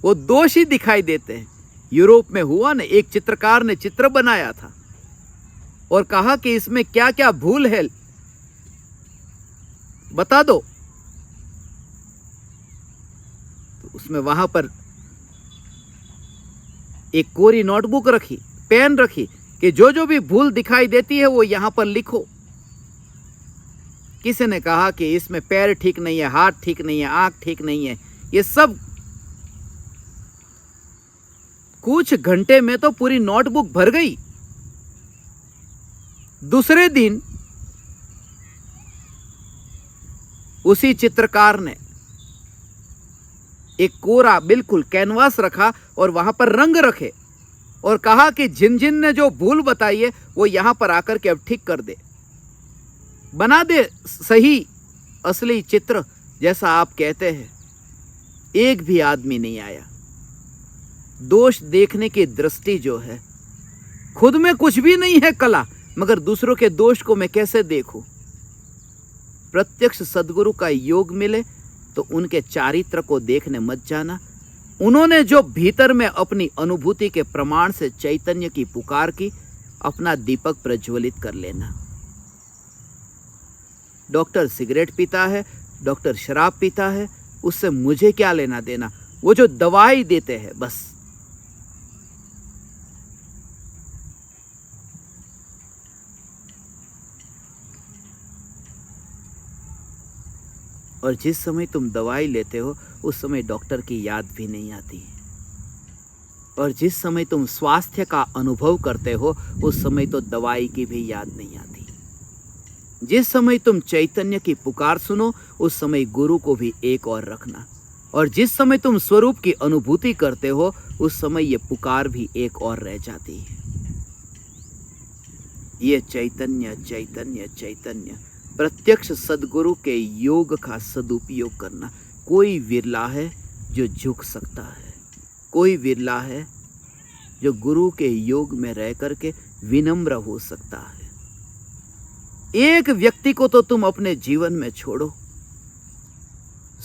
वो दोष ही दिखाई देते हैं। यूरोप में हुआ न, एक चित्रकार ने चित्र बनाया था और कहा कि इसमें क्या क्या भूल है, बता दो। तो उसमें वहां पर एक कोरी नोटबुक रखी, पेन रखी कि जो जो भी भूल दिखाई देती है वो यहां पर लिखो। किसी ने कहा कि इसमें पैर ठीक नहीं है, हाथ ठीक नहीं है, आंख ठीक नहीं है, ये सब। कुछ घंटे में तो पूरी नोटबुक भर गई। दूसरे दिन उसी चित्रकार ने एक कोरा बिल्कुल कैनवास रखा और वहां पर रंग रखे और कहा कि जिन जिन ने जो भूल बताई है वो यहां पर आकर के अब ठीक कर दे, बना दे सही असली चित्र जैसा आप कहते हैं। एक भी आदमी नहीं आया। दोष देखने की दृष्टि जो है, खुद में कुछ भी नहीं है कला, मगर दूसरों के दोष को मैं कैसे देखूं? प्रत्यक्ष सद्गुरु का योग मिले तो उनके चारित्र को देखने मत जाना। उन्होंने जो भीतर में अपनी अनुभूति के प्रमाण से चैतन्य की पुकार की, अपना दीपक प्रज्वलित कर लेना। डॉक्टर सिगरेट पीता है, डॉक्टर शराब पीता है, उससे मुझे क्या लेना देना? वो जो दवाई देते हैं बस। और जिस समय तुम दवाई लेते हो उस समय डॉक्टर की याद भी नहीं आती। और जिस समय तुम स्वास्थ्य का अनुभव करते हो उस समय तो दवाई की भी याद नहीं आती। जिस समय तुम चैतन्य की पुकार सुनो उस समय गुरु को भी एक और रखना। और जिस समय तुम स्वरूप की अनुभूति करते हो उस समय ये पुकार भी एक और रह जाती है। ये चैतन्य चैतन्य चैतन्य प्रत्यक्ष सद्गुरु के योग का सदुपयोग करना। कोई विरला है जो झुक सकता है, कोई विरला है जो गुरु के योग में रह करके विनम्र हो सकता है। एक व्यक्ति को तो तुम अपने जीवन में छोड़ो,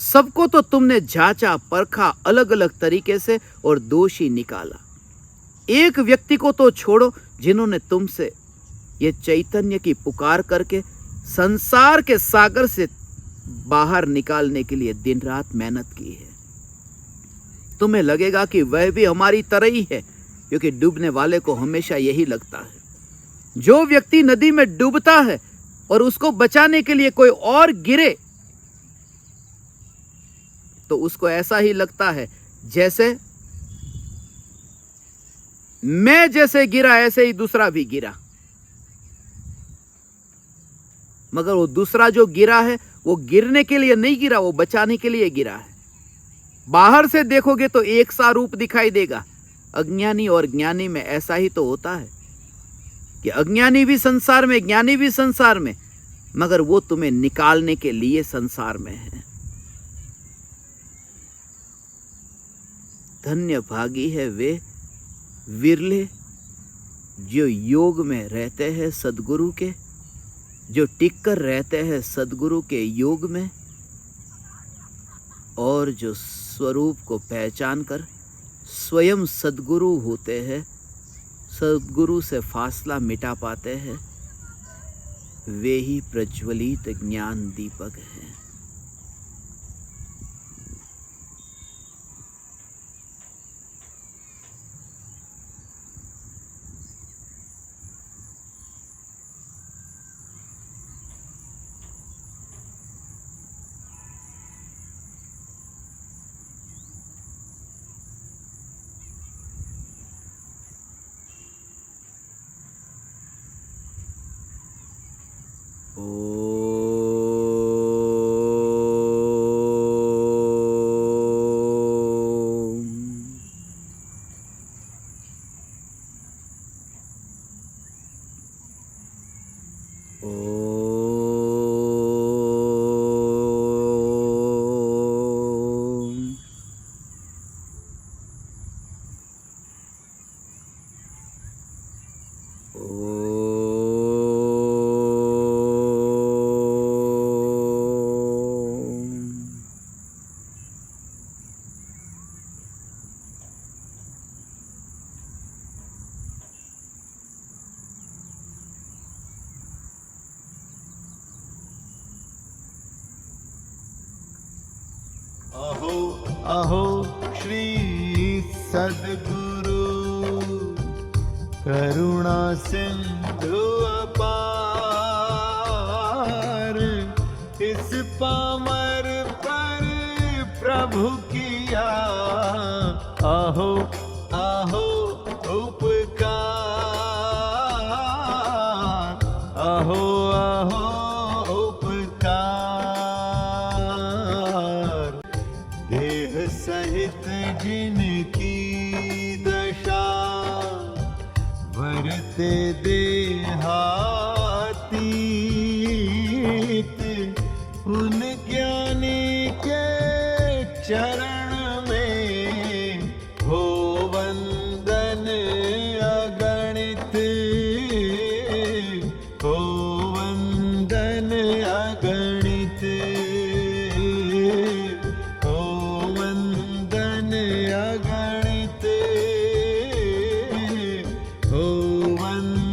सबको तो तुमने जांचा परखा अलग अलग तरीके से और दोषी निकाला। एक व्यक्ति को तो छोड़ो जिन्होंने तुमसे ये चैतन्य की पुकार करके संसार के सागर से बाहर निकालने के लिए दिन रात मेहनत की है। तुम्हें लगेगा कि वह भी हमारी तरह ही है, क्योंकि डूबने वाले को हमेशा यही लगता है। जो व्यक्ति नदी में डूबता है और उसको बचाने के लिए कोई और गिरे तो उसको ऐसा ही लगता है जैसे मैं जैसे गिरा ऐसे ही दूसरा भी गिरा। मगर वो दूसरा जो गिरा है वो गिरने के लिए नहीं गिरा, वो बचाने के लिए गिरा है। बाहर से देखोगे तो एक सा रूप दिखाई देगा। अज्ञानी और ज्ञानी में ऐसा ही तो होता है कि अज्ञानी भी संसार में, ज्ञानी भी संसार में, मगर वो तुम्हें निकालने के लिए संसार में है। धन्य भागी है वे विरले जो योग में रहते हैं सद्गुरु के, जो टिककर रहते हैं सद्गुरु के योग में, और जो स्वरूप को पहचान कर स्वयं सद्गुरु होते हैं, सद्गुरु से फासला मिटा पाते हैं। वे ही प्रज्वलित ज्ञान दीपक हैं। अहो अहो श्री सद्गुरु करुणा सिंधु अपार, इस पामर पर प्रभु किया आहो आहो उपकार, आहो आहो उपकार। देह सहित जिनकी दशा वरते देहातीत, उन ज्ञानी के चरण में हो वंदन अगणित, हो वंदन अगणित, हो वंदन अगणित, हो वंदन